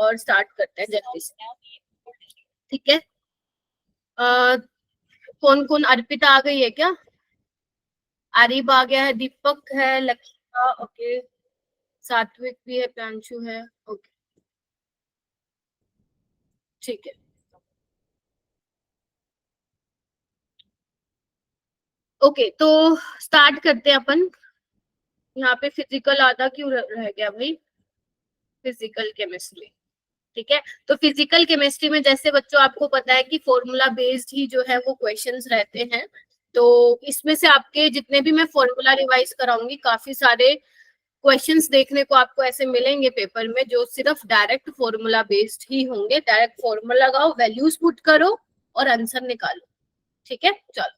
और स्टार्ट करते हैं जल्दी से, ठीक है। कौन कौन, अर्पिता आ गई है क्या? आरिब आ गया है, दीपक है, लक्ष्या, ओके, सात्विक भी है, प्यांशु है, ओके, ठीक है। ओके, तो स्टार्ट करते हैं अपन। यहाँ पे फिजिकल आधा क्यों रह गया भाई? फिजिकल केमिस्ट्री, ठीक है। तो फिजिकल केमिस्ट्री में जैसे बच्चों आपको पता है कि फॉर्मूला बेस्ड ही जो है वो क्वेश्चंस रहते हैं। तो इसमें से आपके जितने भी मैं फॉर्मूला रिवाइज कराऊंगी, काफी सारे क्वेश्चंस देखने को आपको ऐसे मिलेंगे पेपर में जो सिर्फ डायरेक्ट फॉर्मूला बेस्ड ही होंगे। डायरेक्ट फॉर्मूला लगाओ, वैल्यूज पुट करो और आंसर निकालो, ठीक है। चलो,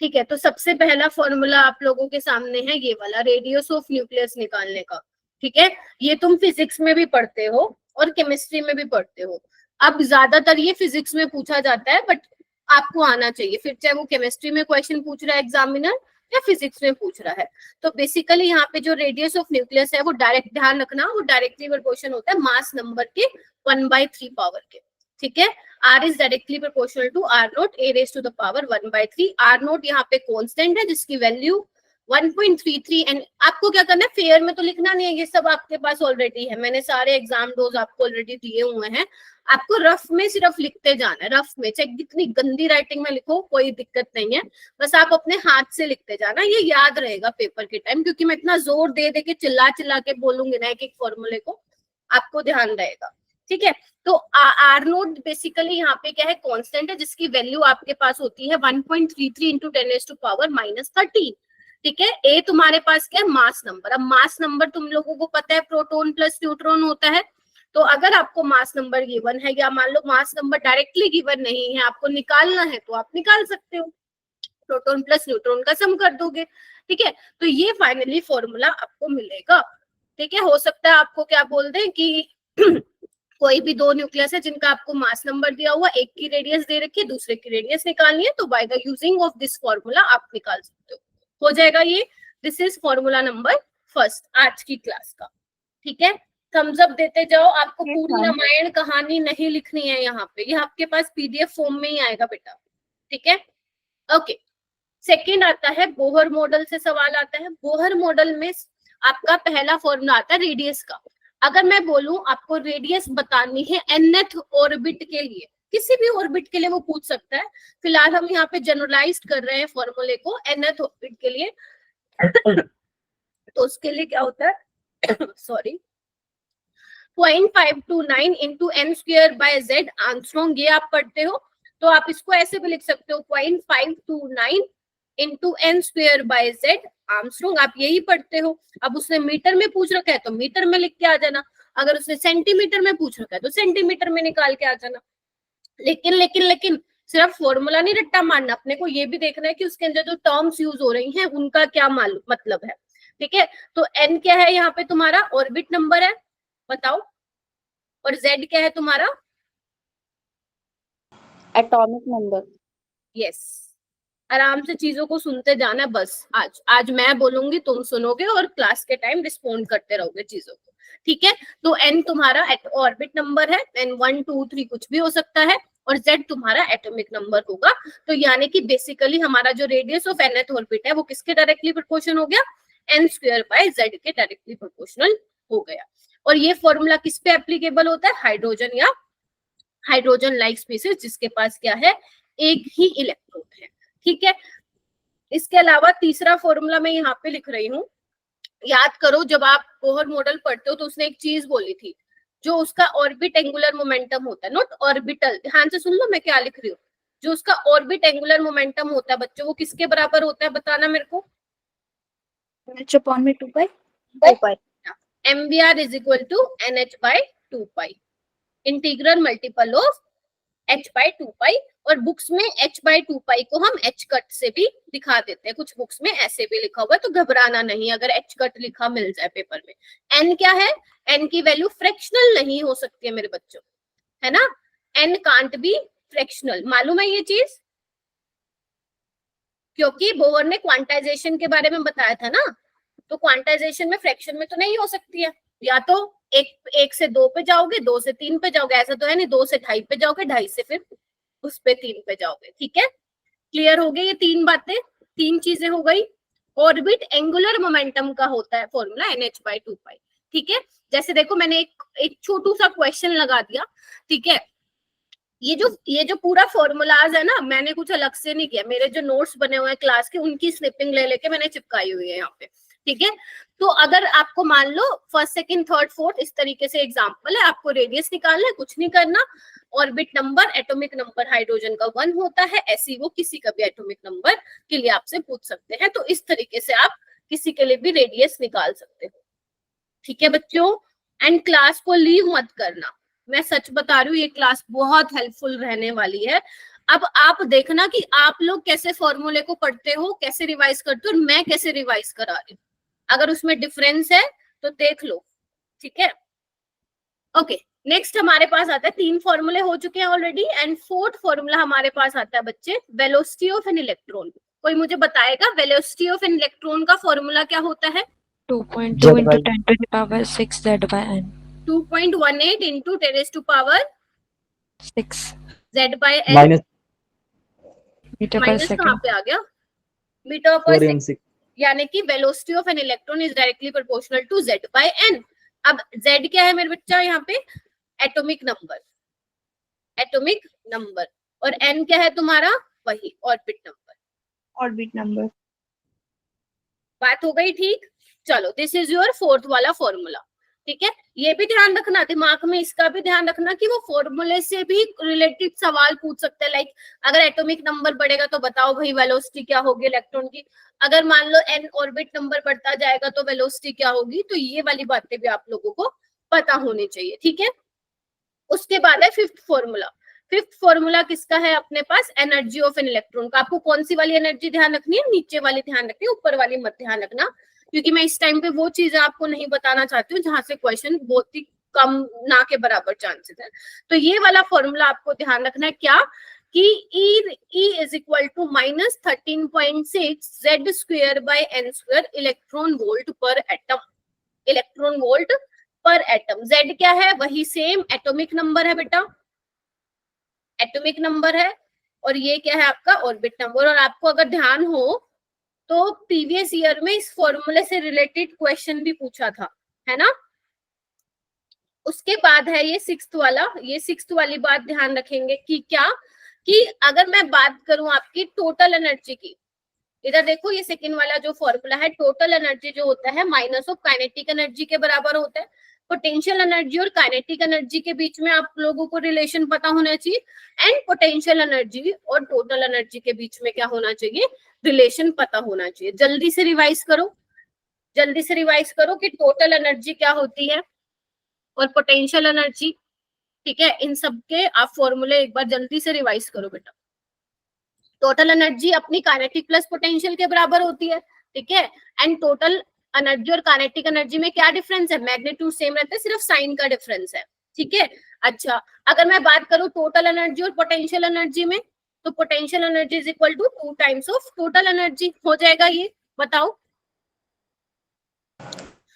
ठीक है। तो सबसे पहला फॉर्मूला आप लोगों के सामने है ये वाला, रेडियस ऑफ न्यूक्लियस निकालने का, ठीक है। ये तुम फिजिक्स में भी पढ़ते हो और केमिस्ट्री में भी पढ़ते हो। अब ज्यादातर ये फिजिक्स में पूछा जाता है, बट आपको आना चाहिए, फिर चाहे वो केमिस्ट्री में क्वेश्चन पूछ रहा है एग्जामिनर या फिजिक्स में पूछ रहा है। तो बेसिकली यहाँ पे जो रेडियस ऑफ न्यूक्लियस है वो डायरेक्ट, ध्यान रखना, वो डायरेक्टली प्रोपोर्शनल होता है मास नंबर के 1/3 पावर के, ठीक है। R is directly proportional to R naught a raised to the power 1/3। R naught यहाँ पे कांस्टेंट है जिसकी वैल्यू 1.33। एंड आपको क्या करना है, फेयर में तो लिखना नहीं है, ये सब आपके पास ऑलरेडी है, मैंने सारे एग्जाम डोज आपको ऑलरेडी दिए हुए हैं। आपको रफ में सिर्फ लिखते जाना है, रफ में, चाहे कितनी गंदी राइटिंग में लिखो कोई दिक्कत नहीं है, बस आप अपने हाथ से लिखते जाना, ये याद रहेगा पेपर के टाइम, क्योंकि मैं इतना जोर दे दे के चिल्ला चिल्ला के बोलूंगी ना एक एक फॉर्मूले को, आपको ध्यान रहेगा, ठीक है। तो आर नोट बेसिकली यहाँ पे क्या है, कांस्टेंट है जिसकी वैल्यू आपके पास होती है 1.33 इंटू 10⁻⁻13, ठीक है। ए तुम्हारे पास क्या है, मास नंबर। अब मास नंबर तुम लोगों को पता है प्रोटॉन प्लस न्यूट्रॉन होता है। तो अगर आपको मास नंबर गिवन है, या मान लो मास नंबर डायरेक्टली गिवन नहीं है, आपको निकालना है, तो आप निकाल सकते हो, प्रोटॉन प्लस न्यूट्रॉन का सम कर दोगे, ठीक है। तो ये फाइनली फॉर्मूला आपको मिलेगा, ठीक है। हो सकता है आपको क्या बोल दें कि कोई भी दो न्यूक्लियस है जिनका आपको मास नंबर दिया हुआ, एक की रेडियस दे रखी है, दूसरे की रेडियस निकालनी है, तो by the using of this formula आप निकाल सकते हो जाएगा ये। This is formula number first आज की क्लास का, ठीक है। थम्स अप देते जाओ, आपको पूरी रामायण कहानी नहीं लिखनी है यहाँ पे, ये आपके पास पीडीएफ फॉर्म में ही आएगा बेटा, ठीक है। ओके, सेकेंड आता है बोहर मॉडल से सवाल आता है। बोहर मॉडल में आपका पहला फॉर्मूला आता है रेडियस का। अगर मैं बोलूं आपको रेडियस बतानी है nth ऑर्बिट के लिए, किसी भी ऑर्बिट के लिए वो पूछ सकता है, फिलहाल हम यहाँ पे जनरलाइज्ड कर रहे हैं फॉर्मूले को nth ऑर्बिट के लिए। तो उसके लिए क्या होता है sorry 0.529 into n square by Z angstrom, ये आप पढ़ते हो। तो आप इसको ऐसे भी लिख सकते हो 0.529 into n square by Z angstrom, आप यही पढ़ते हो। अब उसने मीटर में पूछ रखा है तो मीटर में लिख के आ जाना, अगर उसने सेंटीमीटर में पूछ रखा है तो सेंटीमीटर में निकाल के आ जाना। लेकिन लेकिन लेकिन सिर्फ फॉर्मूला नहीं रट्टा मारना, अपने को ये भी देखना है कि उसके अंदर जो टर्म्स यूज हो रही हैं उनका क्या मतलब है, ठीक है। तो एन क्या है यहाँ पे तुम्हारा, ऑर्बिट नंबर है, बताओ, और जेड क्या है तुम्हारा, एटॉमिक नंबर। यस, आराम से चीजों को सुनते जाना बस। आज मैं बोलूंगी तुम सुनोगे और क्लास के टाइम रिस्पोंड करते रहोगे चीजों को, ठीक है। तो एन तुम्हारा ऑर्बिट नंबर है, एन 1 2 3 कुछ भी हो सकता है, और जेड तुम्हारा एटॉमिक नंबर होगा। तो यानी कि बेसिकली हमारा जो रेडियस ऑफ nth ऑर्बिट है वो किसके डायरेक्टली प्रोपोर्शनल हो गया, एन स्क्वायर बाय जेड के डायरेक्टली प्रोपोर्शनल हो गया। और ये फॉर्मूला किस पे एप्लीकेबल होता है, हाइड्रोजन या हाइड्रोजन लाइक स्पीसीज जिसके पास क्या है, एक ही इलेक्ट्रॉन है, ठीक है। इसके अलावा तीसरा फॉर्मूला मैं यहाँ पे लिख रही हूँ, याद करो जब आप बोहर मॉडल पढ़ते हो तो उसने एक चीज बोली थी, जो उसका ऑर्बिट एंगुलर मोमेंटम होता है, नॉट ऑर्बिटल, ध्यान से सुन लो मैं क्या लिख रही हूँ, जो उसका ऑर्बिट एंगुलर मोमेंटम होता है बच्चों, वो किसके बराबर होता है बताना मेरे को, mvr is equal to nh/2π, integral multiple of h/2π। और बुक्स में h/2π को हम h कट से भी दिखा देते हैं, कुछ बुक्स में ऐसे भी लिखा हुआ है, तो घबराना नहीं अगर h कट लिखा मिल जाए पेपर में। n क्या है, n की वैल्यू फ्रैक्शनल नहीं हो सकती है मेरे बच्चों, है ना, n कांट बी फ्रैक्शनल, मालूम है ये चीज, क्योंकि बोहर ने क्वांटाइजेशन के बारे में बताया था ना, तो क्वांटाइजेशन में फ्रैक्शन में तो नहीं हो सकती है, या तो एक से 2 पे जाओगे, 2 से 3 पे जाओगे, ऐसा तो है नहीं 2 से 2.5 पे जाओगे, 2.5 से फिर उस पे 3 पे जाओगे। ठीक है, क्लियर हो गई ये तीन बातें, तीन चीजें हो गई। ऑर्बिट एंगुलर मोमेंटम का होता है फॉर्मूला NH/2π। ठीक है, जैसे देखो मैंने एक छोटू सा क्वेश्चन लगा दिया। ठीक है, ये जो पूरा फॉर्मूलाज है ना, मैंने कुछ अलग से नहीं किया, मेरे जो नोट्स बने हुए हैं क्लास के उनकी स्निपिंग ले लेके मैंने चिपकाई हुई है यहाँ पे। ठीक है, तो अगर आपको मान लो फर्स्ट सेकंड थर्ड फोर्थ इस तरीके से एग्जांपल है, आपको रेडियस निकालना है, कुछ नहीं करना, orbit number atomic number hydrogen का 1 होता है, ऐसी वो किसी का भी एटॉमिक नंबर के लिए आपसे पूछ सकते हैं, तो इस तरीके से आप किसी के लिए भी रेडियस निकाल सकते हो। ठीक है बच्चों, एंड क्लास को लीव मत करना, मैं सच बता रही हूँ ये क्लास बहुत हेल्पफुल रहने वाली है। अब आप देखना कि आप लोग कैसे फॉर्मूले को पढ़ते हो, कैसे रिवाइज करते हो, और मैं कैसे रिवाइज करा रही हूँ, अगर उसमें डिफरेंस है तो देख लो। ठीक है, ओके, नेक्स्ट हमारे पास आता है, 3 फॉर्मूले हो चुके हैं ऑलरेडी, एंड 4th फॉर्मूला हमारे पास आता है बच्चे, वेलोसिटी ऑफ एन इलेक्ट्रॉन। कोई मुझे बताएगा वेलोसिटी ऑफ एन इलेक्ट्रॉन का फॉर्मूला क्या होता है? 2.2 into 10 to the power 6 Z/n. 2.18 into 10 to power 6 Z/n minus meter per minus कहाँ second. पे आ गया? मीटर पर 4m6 सेकंड, यानी कि velocity of an electron is directly proportional to Z/n। अब Z क्या है मेरे बच्चा यहाँ पे? एटॉमिक नंबर, एटॉमिक नंबर, और n क्या है तुम्हारा? वही ऑर्बिट नंबर, Orbit number. बात हो गई ठीक। चलो, दिस इज योर 4th वाला फॉर्मूला। ठीक है, ये भी ध्यान रखना, दिमाग में इसका भी ध्यान रखना कि वो फॉर्मूले से भी रिलेटेड सवाल पूछ सकते हैं, लाइक अगर एटॉमिक नंबर बढ़ेगा तो बताओ भाई वेलोसिटी क्या होगी इलेक्ट्रॉन की, अगर मान लो n ऑर्बिट नंबर बढ़ता जाएगा तो वेलोसिटी क्या होगी, तो ये वाली बातें भी आप लोगों को पता होनी चाहिए। ठीक है, उसके बाद है 5th फॉर्मूला। 5th फॉर्मूला किसका है अपने पास? एनर्जी ऑफ एन इलेक्ट्रॉन का। आपको कौन सी वाली एनर्जी ध्यान रखनी है? नीचे वाली ध्यान रखनी है, ऊपर वाली मत ध्यान रखना, क्योंकि मैं इस टाइम पे वो चीजें आपको नहीं बताना चाहती हूँ जहां से क्वेश्चन बहुत ही कम ना के बराबर चांसेस है। तो ये वाला फॉर्मूला आपको ध्यान रखना है, क्या कि E is equal to -13.6 Z²/n² electron volt per atom, electron volt per atom. Z क्या है? वही सेम एटॉमिक नंबर है बेटा, एटॉमिक नंबर है, और ये क्या है आपका? Orbit number. और आपको अगर ध्यान हो तो प्रीवियस ईयर में इस फॉर्मूले से रिलेटेड क्वेश्चन भी पूछा था, है ना। उसके बाद है ये 6th वाला, ये 6th वाली बात ध्यान रखेंगे कि क्या, कि अगर मैं बात करूं आपकी टोटल एनर्जी की, इधर देखो ये सेकंड वाला जो फॉर्मूला है, टोटल एनर्जी जो होता है माइनस ऑफ काइनेटिक एनर्जी के बराबर होता है। पोटेंशियल एनर्जी और काइनेटिक एनर्जी के बीच में आप लोगों को रिलेशन पता होना चाहिए, एंड पोटेंशियल एनर्जी और टोटल एनर्जी के बीच में क्या होना चाहिए? रिलेशन पता होना चाहिए। जल्दी से रिवाइज करो, जल्दी से रिवाइज करो कि टोटल एनर्जी क्या होती है और पोटेंशियल एनर्जी। ठीक है, इन सब के आप फॉर्मूले एक बार जल्दी से रिवाइज करो बेटा। टोटल एनर्जी अपनी काइनेटिक प्लस पोटेंशियल के बराबर होती है। ठीक है, एंड टोटल एनर्जी और काइनेटिक एनर्जी में क्या डिफरेंस है? मैग्नीट्यूड सेम रहता है, सिर्फ साइन का डिफरेंस है। ठीक है, अच्छा अगर मैं बात करूं टोटल एनर्जी और पोटेंशियल एनर्जी में, तो potential energy is equal to 2 times of total energy हो जाएगा, ये बताओ।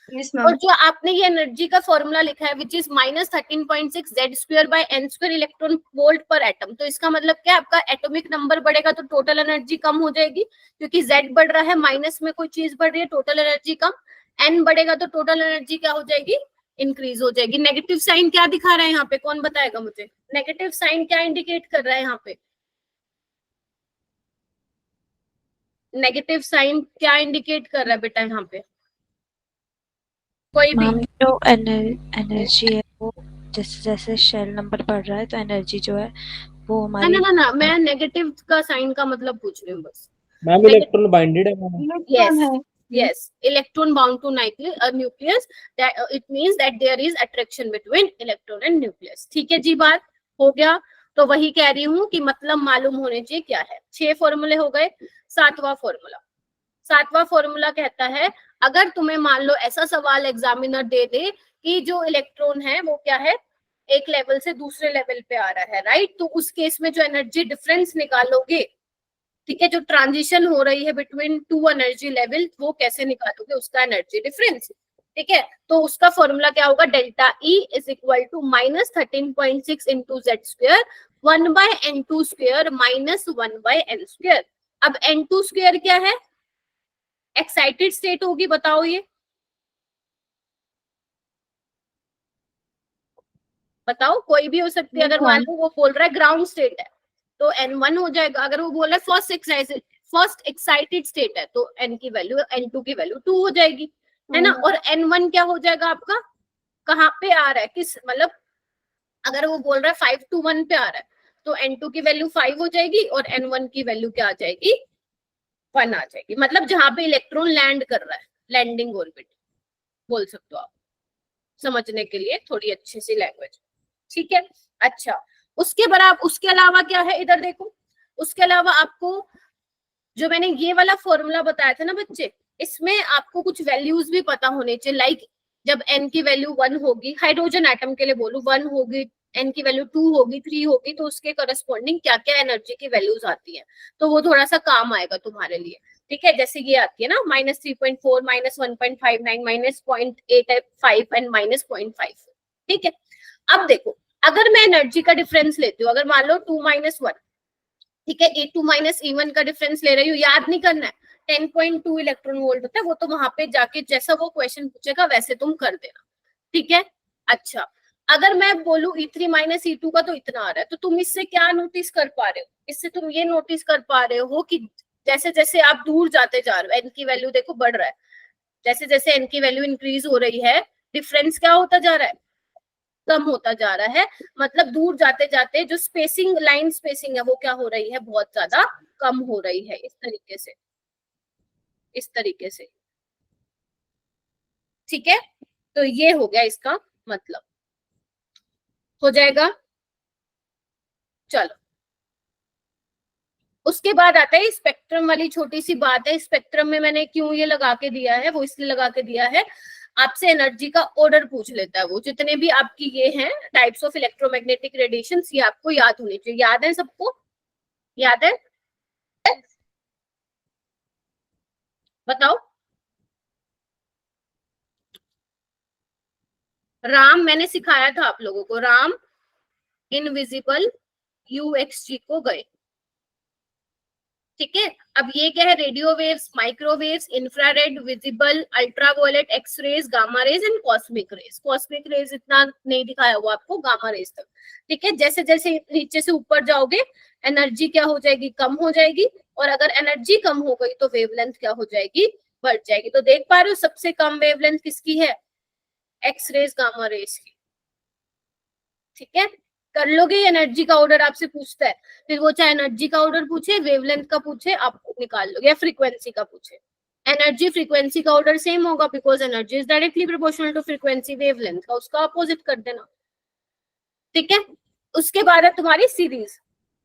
Yes, और जो आपने ये एनर्जी का फॉर्मूला लिखा है which is -13.6 Z²/n² electron volt per atom, तो इसका मतलब क्या? आपका एटॉमिक नंबर बढ़ेगा तो टोटल एनर्जी कम हो जाएगी, क्योंकि Z बढ़ रहा है, माइनस में कोई चीज बढ़ रही है, टोटल एनर्जी कम। n बढ़ेगा तो टोटल एनर्जी क्या हो जाएगी? इंक्रीज हो जाएगी। नेगेटिव साइन क्या दिखा रहा है यहाँ पे? कौन बताएगा मुझे? नेगेटिव साइन क्या इंडिकेट कर रहा है यहाँ पे? नेगेटिव साइन क्या इंडिकेट कर रहा है बेटा यहाँ पे? कोई भी? मैम जो एनर्जी है वो जैसे जैसे शेल नंबर बढ़ रहा है तो एनर्जी जो है वो हमारी ना, मैं नेगेटिव का साइन का मतलब पूछ रही हूँ बस। मैम इलेक्ट्रॉन बाइंडेड है ma'am. Yes, electron bound to nucleus. It means that there is attraction between electron and nucleus. ठीक है जी, बात हो गया। तो वही कह रही हूँ कि मतलब मालूम होने चाहिए क्या है। 6 फॉर्मूले हो गए। 7वां फॉर्मूला, 7वां फॉर्मूला कहता है, अगर तुम्हें मान लो ऐसा सवाल एग्जामिनर दे दे कि जो इलेक्ट्रॉन है वो क्या है, एक लेवल से दूसरे लेवल पे आ रहा है, राइट, तो उस केस में जो एनर्जी डिफरेंस निकालोगे, ठीक है, जो ट्रांजिशन हो रही है बिटवीन 2 एनर्जी लेवल, वो कैसे निकालोगे? उसका एनर्जी डिफरेंस। ठीक है, तो उसका फॉर्मूला क्या होगा, delta E is equal to -13.6 into Z square 1/n2 square minus 1/n²। अब n2 स्क्वायर क्या है, एक्साइटेड स्टेट होगी, बताओ ये बताओ, कोई भी हो सकती है। अगर मान लो वो बोल रहा है ग्राउंड स्टेट है तो n1 हो जाएगा, अगर वो बोल रहा है फर्स्ट एक्साइटेड स्टेट है तो n की वैल्यू n2 की वैल्यू 2 हो जाएगी, है ना। और n1 क्या हो जाएगा आपका, कहाँ पे आ रहा है, किस मतलब अगर वो बोल रहा है 5 to 1 पे आ रहा है तो n2 की वैल्यू 5 हो जाएगी और n1 की वैल्यू क्या आ जाएगी, 1 आ जाएगी। मतलब जहां पे इलेक्ट्रॉन लैंड कर रहा है, लैंडिंग ऑर्बिट बोल सकते हो आप, समझने के लिए थोड़ी अच्छी सी लैंग्वेज, ठीक है। अच्छा, उसके बराबर उसके अलावा क्या है, इधर देखो, उसके अलावा आपको जो मैंने ये वाला फॉर्मूला बताया था ना बच्चे, इसमें आपको कुछ वैल्यूज भी पता होने चाहिए। लाइक जब n की वैल्यू 1 होगी, हाइड्रोजन एटम के लिए बोलूं 1 होगी, n की वैल्यू 2 होगी, 3 होगी, तो उसके करस्पॉन्डिंग क्या क्या एनर्जी की वैल्यूज आती है, तो वो थोड़ा सा काम आएगा तुम्हारे लिए, ठीक है। जैसे ये आती है ना -3.4 -1.59 -0.85 एंड -0.5, ठीक है। अब देखो, अगर मैं एनर्जी का डिफरेंस लेती हूँ, अगर मान लो 2 - 1, ठीक है, E2 - E1 का डिफरेंस ले रही हूँ, याद नहीं करना है, 10.2 इलेक्ट्रॉन वोल्ट होता है वो, तो वहां पे जाके जैसा वो क्वेश्चन पूछेगा वैसे तुम कर देना, ठीक है। अच्छा, अगर मैं बोलूं E3 - E2 का तो इतना आ रहा है, तो तुम इससे क्या नोटिस कर पा रहे हो, इससे तुम ये नोटिस कर पा रहे हो कि जैसे जैसे आप दूर जाते जा रहे हो n की वैल्यू देखो बढ़ रहा है, जैसे जैसे n की वैल्यू इंक्रीज हो रही है डिफरेंस क्या होता जा रहा है, कम होता जा रहा है। मतलब दूर जाते जाते जो स्पेसिंग, लाइन स्पेसिंग है वो क्या हो रही है, बहुत ज्यादा कम हो रही है, इस तरीके से, इस तरीके से, ठीक है। तो ये हो गया इसका मतलब, हो जाएगा। चलो, उसके बाद आता है स्पेक्ट्रम वाली छोटी सी बात है। स्पेक्ट्रम में मैंने क्यों ये लगा के दिया है, वो इसलिए लगा के दिया है, आपसे एनर्जी का ऑर्डर पूछ लेता है वो, जितने भी आपकी ये हैं टाइप्स ऑफ इलेक्ट्रोमैग्नेटिक रेडिएशंस, ये आपको याद होनी चाहिए। याद है सबको, याद है, बताओ। राम मैंने सिखाया था आप लोगों को, राम इनविजिबल UXG को गए, ठीक है। अब ये क्या है, radio waves, microwaves, infrared, visible, ultraviolet, X rays, gamma rays and cosmic rays. Cosmic rays इतना नहीं दिखाया हुआ आपको, गामा रेज तक, ठीक है। जैसे जैसे नीचे से ऊपर जाओगे एनर्जी क्या हो जाएगी, कम हो जाएगी, और अगर एनर्जी कम हो गई तो वेवलेंथ क्या हो जाएगी, बढ़ जाएगी। तो देख पा रहे हो सबसे कम वेवलेंथ किसकी है, एक्सरेज, गामा रेज की, ठीक है। कर लोगे, एनर्जी का ऑर्डर आपसे पूछता है, फिर वो चाहे एनर्जी का ऑर्डर पूछे, वेवलेंथ का पूछे, आप निकाल लोगे, या फ्रीक्वेंसी का पूछे। एनर्जी फ्रीक्वेंसी का ऑर्डर सेम होगा, because energy is directly proportional to frequency, wavelength का उसका अपोजिट कर देना, ठीक है। उसके बाद है तुम्हारी सीरीज,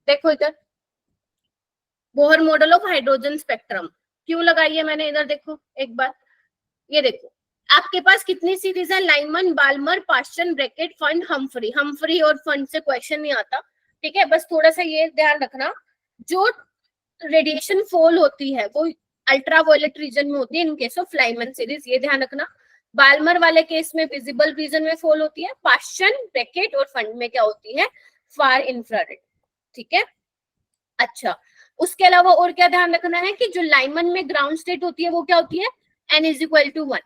देखो इधर, Bohr model of hydrogen spectrum क्यों लगाई है मैंने, इधर देखो एक बार, ये देखो आपके पास कितनी सीरीज है, Lyman, Balmer, Paschen, Brackett, Pfund, Humphrey. Humphrey और फंड से क्वेश्चन नहीं आता, ठीक है। बस थोड़ा सा ये ध्यान रखना, जो रेडिएशन फॉल होती है वो अल्ट्रावायलेट रीजन में होती है इन केस ऑफ लाइमन सीरीज, ये ध्यान रखना। बाल्मर वाले केस में विजिबल रीजन में फॉल होती है, पास्चन, ब्रैकेट और फंड में क्या होती है, फार इंफ्रारेड, ठीक है। अच्छा, उसके अलावा और क्या ध्यान रखना है कि जो लाइमन में ग्राउंड स्टेट होती है वो क्या होती है, n = 1,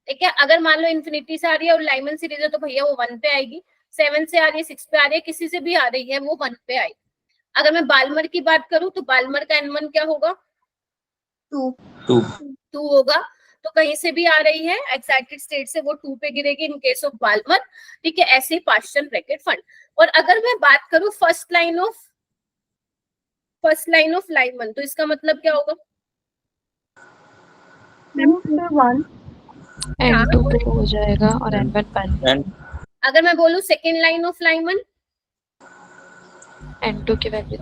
ठीक है। अगर मान लो इन्फिनिटी से आ रही है और लाइमन सीरीज है तो भैया वो 1 पे आएगी, 7 से आ रही है, 6 पे आ रही है, किसी से भी आ रही है वो 1 पे आएगी। अगर मैं बाल्मर की बात करूं तो बाल्मर का n1 क्या होगा, 2 होगा, तो कहीं से भी आ रही है एक्साइटेड स्टेट से वो 2 पे गिरेगी इन केस ऑफ बाल्मर, ठीक है। ऐसे पास्चन, ब्रैकेट, फंड। और अगर मैं बात करूं फर्स्ट लाइन ऑफ लाइमन, तो इसका मतलब क्या होगा, N2 पे हो जाएगा और N1 पर अगर मैं बोलूं second line of Lyman, N2 की वैल्यू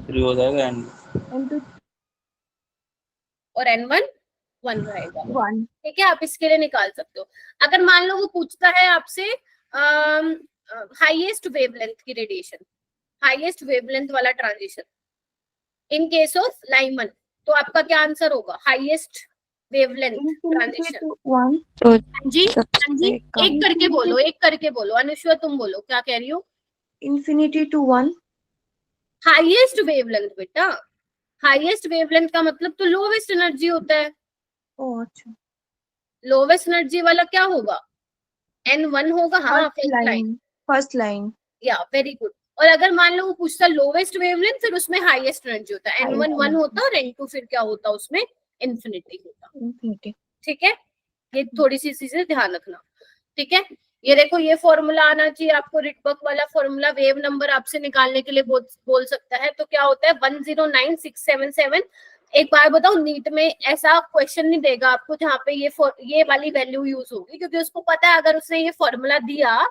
3 हो जाएगा, और n1 1 रहेगा, ठीक है। आप इसके लिए निकाल सकते हो। अगर मान लो वो पूछता है आपसे हाईएस्ट वेवलेंथ की रेडिएशन, हाईएस्ट वेवलेंथ वाला transition in case of Lyman, तो आपका क्या आंसर होगा, highest wavelength infinity transition. to 1, तो जी हाँ सबसे जी, कम एक करके बोलो, एक करके बोलो। अनुष्का तुम बोलो, क्या कह रही हो? infinity to 1, हाईएस्ट वेवलेंथ बेटा, हाईएस्ट वेवलेंथ का मतलब तो लोवेस्ट एनर्जी होता है। oh अच्छा, लोवेस्ट एनर्जी वाला क्या होगा? N1 होगा। हाँ, फर्स्ट लाइन। first line, या वेरी गुड। और अगर मान लो वो पूछता लोवेस्ट वेवलेंथ, फिर उसमें हाईएस्ट एनर्जी होता है। N1 1 होता और N2 फिर क्या होता उसमें? इन्फिनिटी होता। infinity, ठीक है, ये थोड़ी सी चीजें ध्यान रखना। ठीक है, ये देखो, ये फॉर्मूला आना चाहिए आपको, रिटबर्ग वाला फॉर्मूला। वेव नंबर आपसे निकालने के लिए बोल सकता है। तो क्या होता है? 109677। एक बार बताओ, नीट में ऐसा क्वेश्चन नहीं देगा आपको जहाँ पे ये वाली वैल्यू यूज होगी, क्योंकि उसको पता है अगर उसने ये फॉर्मूला दिया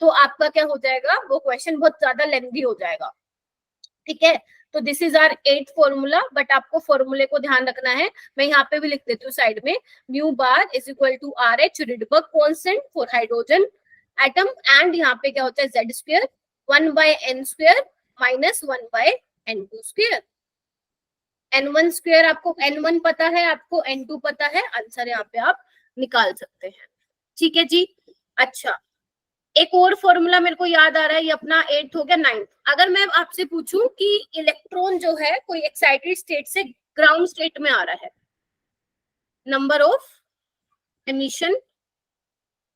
तो आपका क्या हो जाएगा, वो क्वेश्चन बहुत ज्यादा लेंथी हो जाएगा। ठीक है, तो this is our 8th formula, but आपको फॉर्मूले को ध्यान रखना है। मैं यहाँ पे भी लिख देती हूँ साइड में, mu bar is equal to R H Rydberg constant for hydrogen atom, and यहाँ पे क्या होता है? Z square 1/n² minus 1/n2 square. n1 square आपको n1 पता है, आपको n2 पता है, आंसर यहाँ पे आप निकाल सकते हैं। ठीक है जी। अच्छा, एक और फॉर्मूला मेरे को याद आ रहा है, ये अपना 8th हो गया। 9th, अगर मैं आपसे पूछूं कि इलेक्ट्रॉन जो है कोई एक्साइटेड स्टेट से ग्राउंड स्टेट में आ रहा है, number of emission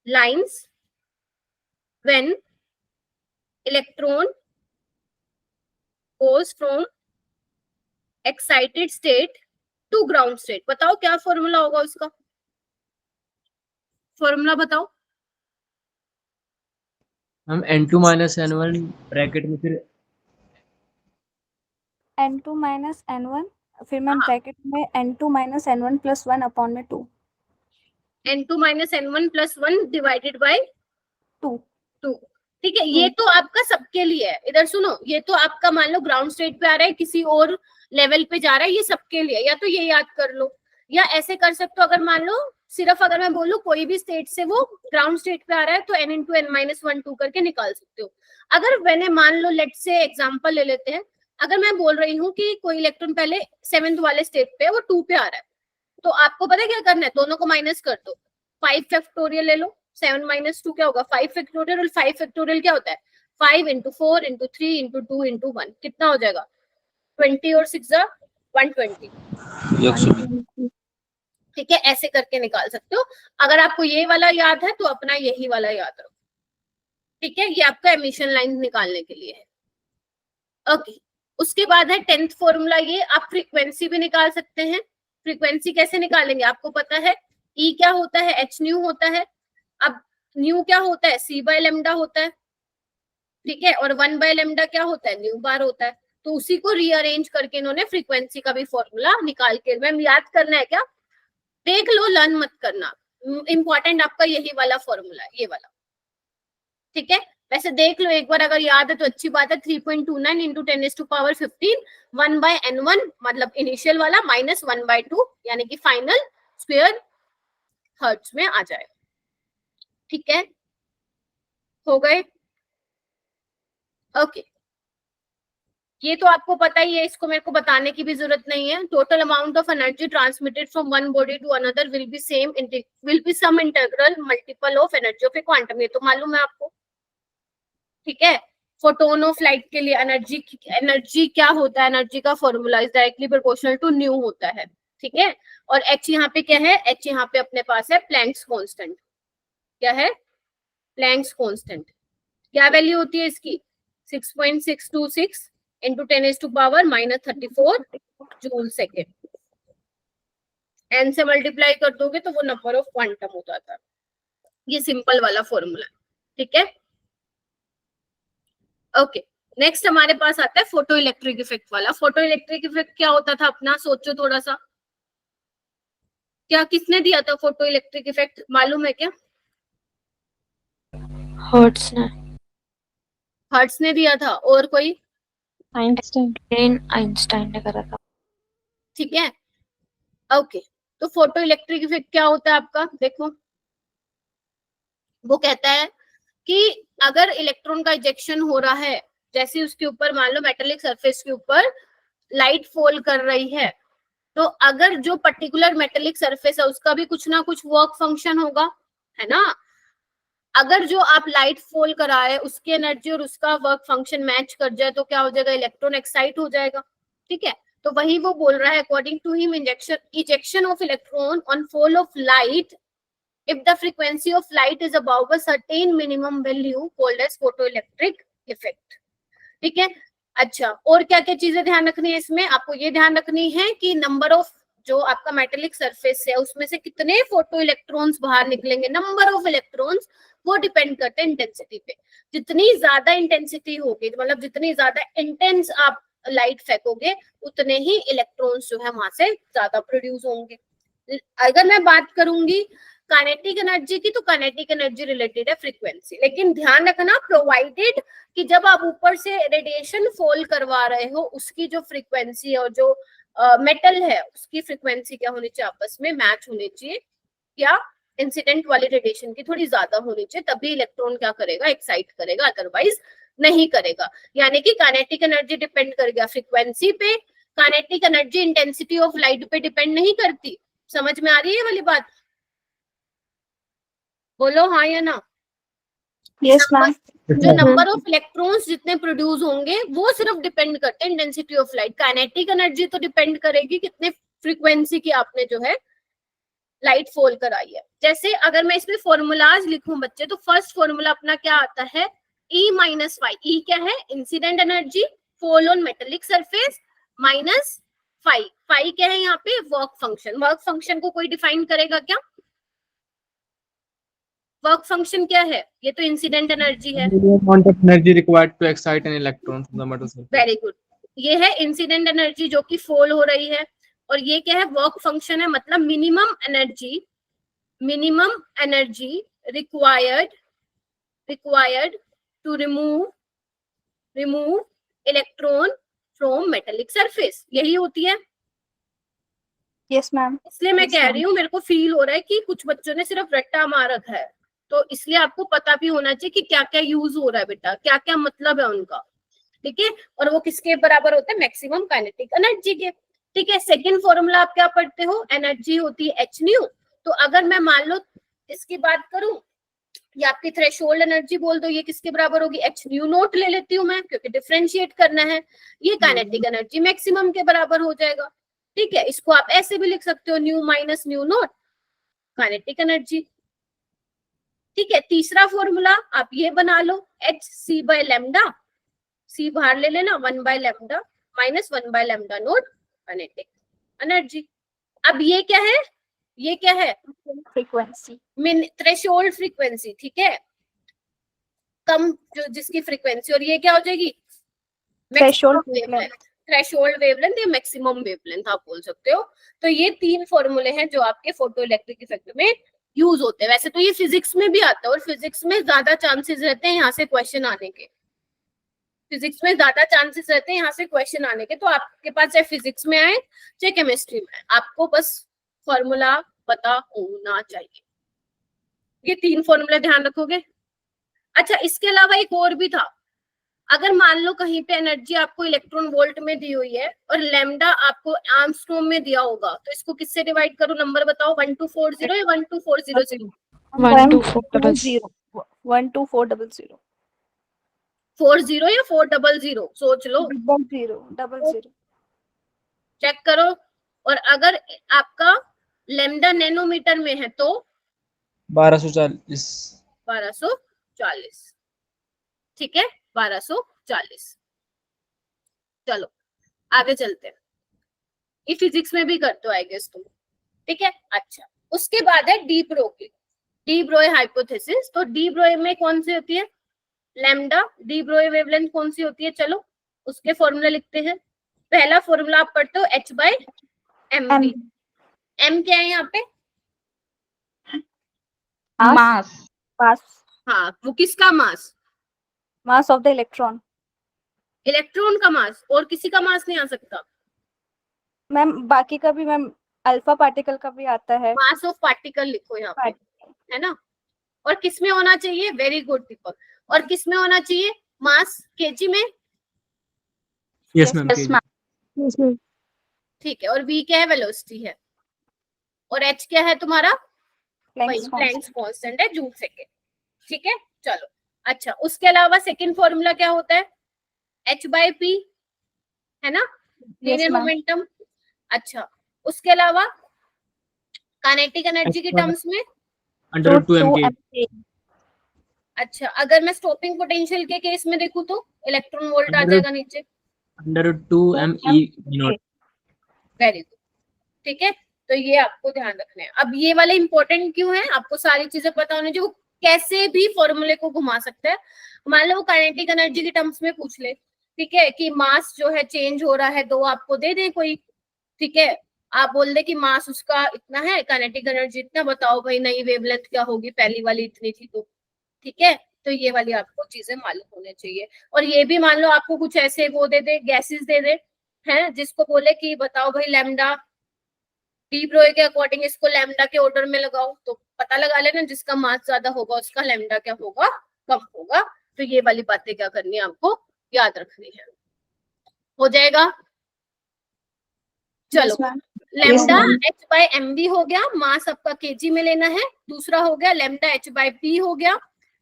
lines when electron goes from excited state to ground state, बताओ क्या फॉर्मूला होगा उसका? फॉर्मूला बताओ। हम N2 माइनस N1 ब्रैकेट में फिर n2 माइनस n1, फिर मैं हाँ, ब्रैकेट में n2 minus n1 plus 1 upon में 2, n2 minus n1 plus 1 divided by 2। 2। ठीक है, ये तो आपका सबके लिए है। इधर सुनो, ये तो आपका मान लो ग्राउंड स्टेट पे आ रहा है, किसी और लेवल पे जा रहा है, ये सबके लिए। या तो ये याद कर लो, या ऐसे कर सकते हो, अगर मान लो सिर्फ अगर मैं बोलूं कोई भी स्टेट से वो ग्राउंड स्टेट पे आ रहा है, तो n इंटू n माइनस 1 2 करके निकाल सकते हो। अगर मैंने मान लो, लेट से एग्जाम्पल ले लेते हैं, अगर मैं बोल रही हूँ कि कोई इलेक्ट्रॉन पहले 7th वाले स्टेट पे, वो 2 पे आ रहा है, तो आपको पता है क्या करना है? दोनों को माइनस कर दो, 5 फैक्टोरियल ले लो। 7 माइनस 2 क्या होगा? 5 फैक्टोरियल। और 5 फैक्टोरियल क्या होता है? 5 इंटू 4 इंटू 3 इंटू 2 इंटू 1, कितना हो जाएगा? 20 और 6 120। ठीक है, ऐसे करके निकाल सकते हो। अगर आपको ये वाला याद है तो अपना यही वाला याद रखो। ठीक है, ये आपका एमिशन लाइन निकालने के लिए है। ओके, उसके बाद है 10th फॉर्मूला, ये आप फ्रीक्वेंसी भी निकाल सकते हैं। फ्रीक्वेंसी कैसे निकालेंगे? आपको पता है ई क्या होता है? एच न्यू होता है। अब न्यू क्या होता है? सी बाय लेमडा होता है। ठीक है, और 1 बाय लेमडा क्या होता है? न्यू बार होता है। तो उसी को रीअरेंज करके इन्होंने फ्रीक्वेंसी का भी फॉर्मूला निकाल के, मैम याद करना है क्या? देख लो, लर्न मत करना, इंपॉर्टेंट आपका यही वाला फॉर्मूला है, ये वाला। ठीक है, वैसे देख लो एक बार, अगर याद है तो अच्छी बात है। 3.29 इंटू 10⁻15 1/n1 मतलब इनिशियल वाला माइनस 1/2 यानी कि फाइनल स्क्वायर हर्ट्ज में आ जाएगा। ठीक है, हो गए? ओके, ये तो आपको पता ही है, इसको मेरे को बताने की भी जरूरत नहीं है। Total amount of energy transmitted from one body to another will be some integral multiple of energy of a quantum, ये तो मालूम है आपको। ठीक है, फोटोन ऑफ लाइट के लिए एनर्जी क्या होता है? एनर्जी का formula is directly proportional to nu होता है। ठीक है, और एच यहाँ पे क्या है? एच यहाँ पे अपने पास है प्लैंक्स कांस्टेंट। क्या है? Planck's constant. क्या वैल्यू होती है इसकी? 6.626 इंटू 10⁻⁻34 जूल सेकेंड। एन से मल्टीप्लाई कर दोगे तो वो नंबर ऑफ क्वांटम हो जाता है। ये सिंपल वाला फॉर्मूला। ठीक है, ओके। नेक्स्ट हमारे पास आता है फोटो इलेक्ट्रिक इफेक्ट वाला। फोटो इलेक्ट्रिक इफेक्ट क्या होता था अपना? सोचो थोड़ा सा, क्या किसने दिया था फोटो इलेक्ट्रिक इफेक्ट, मालूम है क्या? हर्ट्स ने, हर्ट्स ने दिया था, और कोई? आइंस्टाइन ने करा था। ठीक है, ओके। तो फोटो इलेक्ट्रिक इफेक्ट क्या होता है आपका? देखो, वो कहता है कि अगर इलेक्ट्रॉन का इजेक्शन हो रहा है, जैसे उसके ऊपर मान लो मेटेलिक सरफेस के ऊपर लाइट फॉल कर रही है, तो अगर जो पर्टिकुलर मेटेलिक सरफेस है उसका भी कुछ ना कुछ वर्क फंक्शन होगा, है ना। अगर जो आप लाइट फॉल कराए उसकी एनर्जी और उसका वर्क फंक्शन मैच कर जाए तो क्या हो जाएगा, इलेक्ट्रॉन एक्साइट हो जाएगा, ठीक है। तो वही वो बोल रहा है, according to him ejection of electron on fall of light if the frequency of light is above a certain minimum value called as photoelectric effect, ठीक है। अच्छा, और क्या क्या चीजें ध्यान रखनी है इसमें, आपको ये ध्यान रखनी है कि नंबर ऑफ जो आपका मेटेलिक सरफेस है उसमें से कितने फोटो इलेक्ट्रॉन्स बाहर निकलेंगे, नंबर ऑफ इलेक्ट्रॉन्स, वो डिपेंड करते हैं इंटेंसिटी पे। जितनी ज्यादा इंटेंसिटी होगी, मतलब जितनी ज्यादा इंटेंस आप लाइट फेंकोगे उतने ही इलेक्ट्रॉन्स जो है वहां से ज्यादा प्रोड्यूस होंगे। अगर मैं बात करूंगी काइनेटिक एनर्जी की, तो काइनेटिक एनर्जी रिलेटेड है फ्रीक्वेंसी, लेकिन ध्यान रखना प्रोवाइडेड कि जब आप ऊपर से रेडिएशन फॉल करवा रहे हो उसकी जो फ्रीक्वेंसी और जो मेटल है उसकी फ्रीक्वेंसी क्या होनी चाहिए, आपस में मैच होनी चाहिए, या इंसिडेंट वाली रेडिएशन की थोड़ी ज्यादा होनी चाहिए, तभी इलेक्ट्रॉन क्या करेगा, एक्साइट करेगा, अदरवाइज नहीं करेगा। यानी कि काइनेटिक एनर्जी डिपेंड कर गया फ्रीक्वेंसी पे, kinetic energy intensity of light पे डिपेंड नहीं करती। समझ में आ रही है वाली बात, बोलो हाँ या ना। Yes ma'am. जो नंबर ऑफ इलेक्ट्रॉन्स जितने प्रोड्यूस होंगे वो सिर्फ डिपेंड करते हैं intensity of light. Kinetic energy तो डिपेंड करेगी कितने फ्रीक्वेंसी की आपने जो है लाइट फॉल कराई है। जैसे अगर मैं इसमें फॉर्मूलाज लिखूं बच्चे, तो फर्स्ट फॉर्मूला अपना क्या आता है, E माइनस फाई। ई क्या है, incident energy fall on metallic surface minus phi. Phi क्या है यहाँ पे, वर्क फंक्शन। वर्क फंक्शन को कोई डिफाइन करेगा क्या, वर्क फंक्शन क्या है, ये तो इंसिडेंट एनर्जी है। amount of energy required to excite an electron from the metal surface. Very good, ये है इंसिडेंट एनर्जी जो कि फॉल हो रही है, और ये क्या है, वर्क फंक्शन है, मतलब minimum energy required to remove electron from metallic surface, यही होती है। Yes ma'am. इसलिए मैं Yes, कह ma'am. रही हूँ, मेरे को फील हो रहा है कि कुछ बच्चों ने सिर्फ रट्टा मार रखा है, तो इसलिए आपको पता भी होना चाहिए कि क्या क्या यूज हो रहा है बेटा, क्या क्या मतलब है उनका, ठीक है। और वो किसके बराबर होता है, मैक्सिमम काइनेटिक एनर्जी के, ठीक है। सेकंड फॉर्मूला आप क्या पढ़ते हो, एनर्जी होती है एच न्यू। तो अगर मैं मान लो इसकी बात करूं, ये आपकी थ्रेशोल्ड एनर्जी बोल दो, ये किसके बराबर होगी, एच न्यू नोट ले लेती हूँ मैं क्योंकि डिफरेंशिएट करना है। ये काइनेटिक एनर्जी मैक्सिमम के बराबर हो जाएगा, ठीक है। इसको आप ऐसे भी लिख सकते हो, new minus new note kinetic energy, ठीक है। तीसरा फॉर्मूला आप ये बना लो, एच सी बाय लेमडा, सी बाहर ले लेना, 1 by lambda minus 1 by lambda note kinetic energy. अब ये क्या है, ये क्या है, फ्रीक्वेंसी, थ्रेशोल्ड फ्रीक्वेंसी, ठीक है, कम जो जिसकी फ्रीक्वेंसी, और ये क्या हो जाएगी, थ्रेशोल्ड वेवलेंथ। थ्रेशोल्ड वेवलेंथ या मैक्सिमम वेवलेंथ आप बोल सकते हो। तो ये तीन फॉर्मूले हैं जो आपके फोटो इलेक्ट्रिक इफेक्ट में यूज होते हैं। वैसे तो ये फिजिक्स में भी आता है, और फिजिक्स में ज्यादा चांसेस रहते हैं यहाँ से क्वेश्चन आने के, फिजिक्स में ज्यादा चांसेस रहते हैं यहाँ से क्वेश्चन आने के। तो आपके पास चाहे फिजिक्स में आए चाहे केमिस्ट्री में आए, आपको बस फॉर्मूला पता होना चाहिए। ये तीन फॉर्मूले ध्यान रखोगे। अच्छा, इसके अलावा एक और भी था, अगर मान लो कहीं पे एनर्जी आपको इलेक्ट्रॉन वोल्ट में दी हुई है और लैम्डा आपको आर्मस्ट्रॉन्ग में दिया होगा, तो इसको किससे डिवाइड करो, नंबर बताओ, 1240 या 12400? 12400 12400 40 या 400, सोच लो, 00 चेक करो। और अगर आपका लैम्डा नैनोमीटर में है तो 1240. 1240, ठीक है, 1240। चलो आगे चलते हैं, ये फिजिक्स में भी करते हो आई गेस तुम, ठीक है। अच्छा, उसके बाद है डी ब्रो की, डी ब्रोए हाइपोथेसिस। तो डी ब्रोए में कौन सी होती है, लैम्डा। डी ब्रोए वेवलेंथ कौन सी होती है, चलो उसके फॉर्मूला लिखते हैं। पहला फॉर्मूला आप पढ़ते हो h by m b. M क्या है यहाँ पे, मास। हाँ, वो किसका mass, mass of the electron. Electron का मास, और किसी का मास नहीं आ सकता। मैम बाकी का भी मैम, अल्फा पार्टिकल का भी आता है। मास ऑफ पार्टिकल लिखो यहाँ पे, है ना। और किस में होना चाहिए, वेरी गुड दीपक, और किस में होना चाहिए, मास केजी में। Yes, ma'am. Yes, kg. ठीक है, और v क्या है, वेलोसिटी है, और h क्या है तुम्हारा, प्लैंक्स कांस्टेंट है, जूल सेकेंड। ठीक है, चलो अच्छा, उसके अलावा सेकंड फॉर्मूला क्या होता है, h/p, है ना, लीनियर ma'am. मोमेंटम। अच्छा, उसके अलावा काइनेटिक एनर्जी के टर्म्स में, अंडर 2m अच्छा अगर मैं स्टॉपिंग पोटेंशियल के केस में देखूं तो इलेक्ट्रॉन वोल्ट आ जाएगा नीचे, अंडर 2m/e0। Very good. ठीक है, तो ये आपको ध्यान रखना है। अब ये वाले इंपॉर्टेंट क्यों है, आपको सारी चीजें पता होनी चाहिए, वो कैसे भी फॉर्मूले को घुमा सकता है। मान लो वो काइनेटिक एनर्जी के टर्म्स में पूछ ले, ठीक है, कि मास जो है चेंज हो रहा है, तो आपको दे दे कोई, ठीक है, आप बोल दे कि मास उसका इतना है, काइनेटिक एनर्जी इतना, बताओ भाई नई वेवलेंथ क्या होगी, पहली वाली इतनी थी, तो ठीक है, तो ये वाली आपको चीजें मालूम होने चाहिए। और ये भी मान लो आपको कुछ ऐसे वो दे दे, गैसेस दे दे, है, जिसको बोले कि बताओ भाई लैम्डा, डी ब्रोई के अकॉर्डिंग इसको लैम्डा के ऑर्डर में लगाओ, तो पता लगा लेना जिसका मास ज्यादा होगा उसका लैम्डा क्या होगा, कम होगा। तो ये वाली बातें क्या करनी है, आपको याद रखनी है। हो जाएगा, चलो लैम्डा h/mv हो गया, मास आपका केजी में लेना है। दूसरा हो गया लैम्डा h/p हो गया।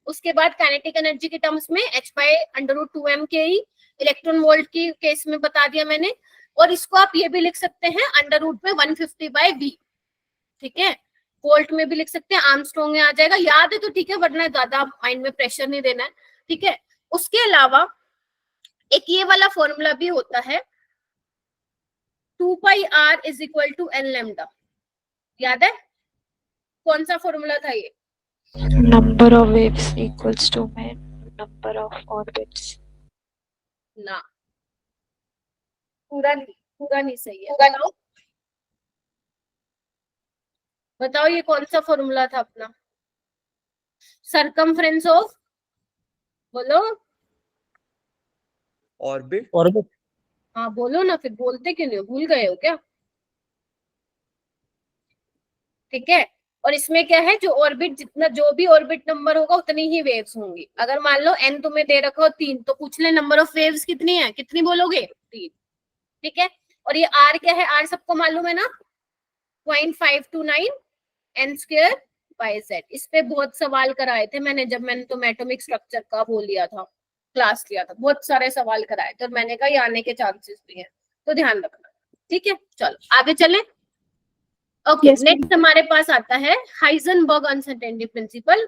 उसके बाद काइनेटिक एनर्जी के टर्म्स में h/√2m के इलेक्ट्रॉन वोल्ट की केस में बता दिया मैंने। और इसको आप ये भी लिख सकते हैं अंडर रूट में 150/v, ठीक है, वोल्ट में भी लिख सकते हैं, आर्मस्ट्रॉन्ग में आ जाएगा, याद है तो ठीक है, वरना ज्यादा माइंड में प्रेशर नहीं देना है। ठीक है, उसके अलावा एक ये वाला फॉर्मूला भी होता है 2πr is equal to n lambda, याद है कौन सा फॉर्मूला था ये, Number of waves equals to number of orbits. ना पूरा नहीं सही है, बताओ बताओ ये कौन सा फॉर्मूला था अपना, सरकमफ्रेंस ऑफ, बोलो ऑर्बिट हाँ बोलो ना, फिर बोलते क्यों नहीं हो, भूल गए हो क्या। ठीक है, और इसमें क्या है, जो ऑर्बिट जितना, जो भी ऑर्बिट नंबर होगा उतनी ही वेव्स होंगी। अगर मान लो n तुम्हें दे रखा हो 3, तो पूछ ले नंबर ऑफ वेव्स कितनी है, कितनी बोलोगे, 3। ठीक है, और ये r क्या है, r सबको मालूम है ना, 0.529 n²/z। इस पे बहुत सवाल कराए थे मैंने, जब मैंने तो एटॉमिक स्ट्रक्चर का वो लिया था, क्लास लिया था, बहुत सारे सवाल कराए थे, और मैंने कहा ये आने के चांसेस भी हैं, तो ध्यान रखना। ठीक है, चलो आगे चले। ओके, नेक्स्ट हमारे पास आता है हाइजेनबर्ग अनसर्टेनिटी प्रिंसिपल।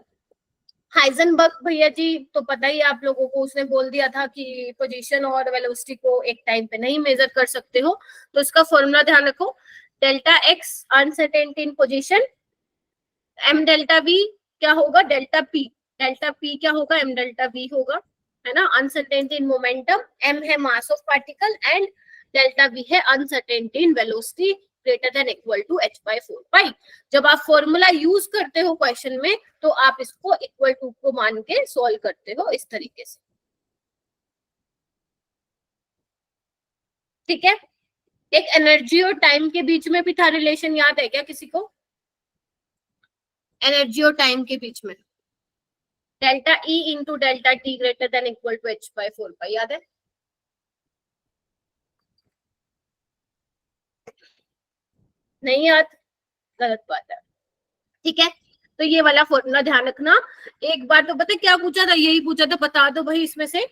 हाइजेनबर्ग भैया जी तो पता ही आप लोगों को, उसने बोल दिया था कि पोजीशन और वेलोसिटी को एक टाइम पे नहीं मेजर कर सकते हो, तो इसका फॉर्मूला ध्यान रखो, delta x uncertainty in position, m delta v क्या होगा, डेल्टा पी क्या होगा, एम डेल्टा वी होगा, है ना, अनसर्टेनिटी इन मोमेंटम, एम है mass of particle, and delta v है uncertainty in velocity greater than equal to h/4π। जब आप फॉर्मूला यूज करते हो क्वेश्चन में, तो आप इसको इक्वल टू को मान के सॉल्व करते हो इस तरीके से। ठीक है, एक एनर्जी और टाइम के बीच में भी था रिलेशन, याद है क्या किसी को, एनर्जी और टाइम के बीच में, delta E into delta t greater than equal to h/4π, याद है, नहीं याद, गलत बात है। ठीक है, तो ये वाला फॉर्मूला ध्यान रखना। एक बार तो पता क्या पूछा था, यही पूछा था, बता दो भाई इसमें से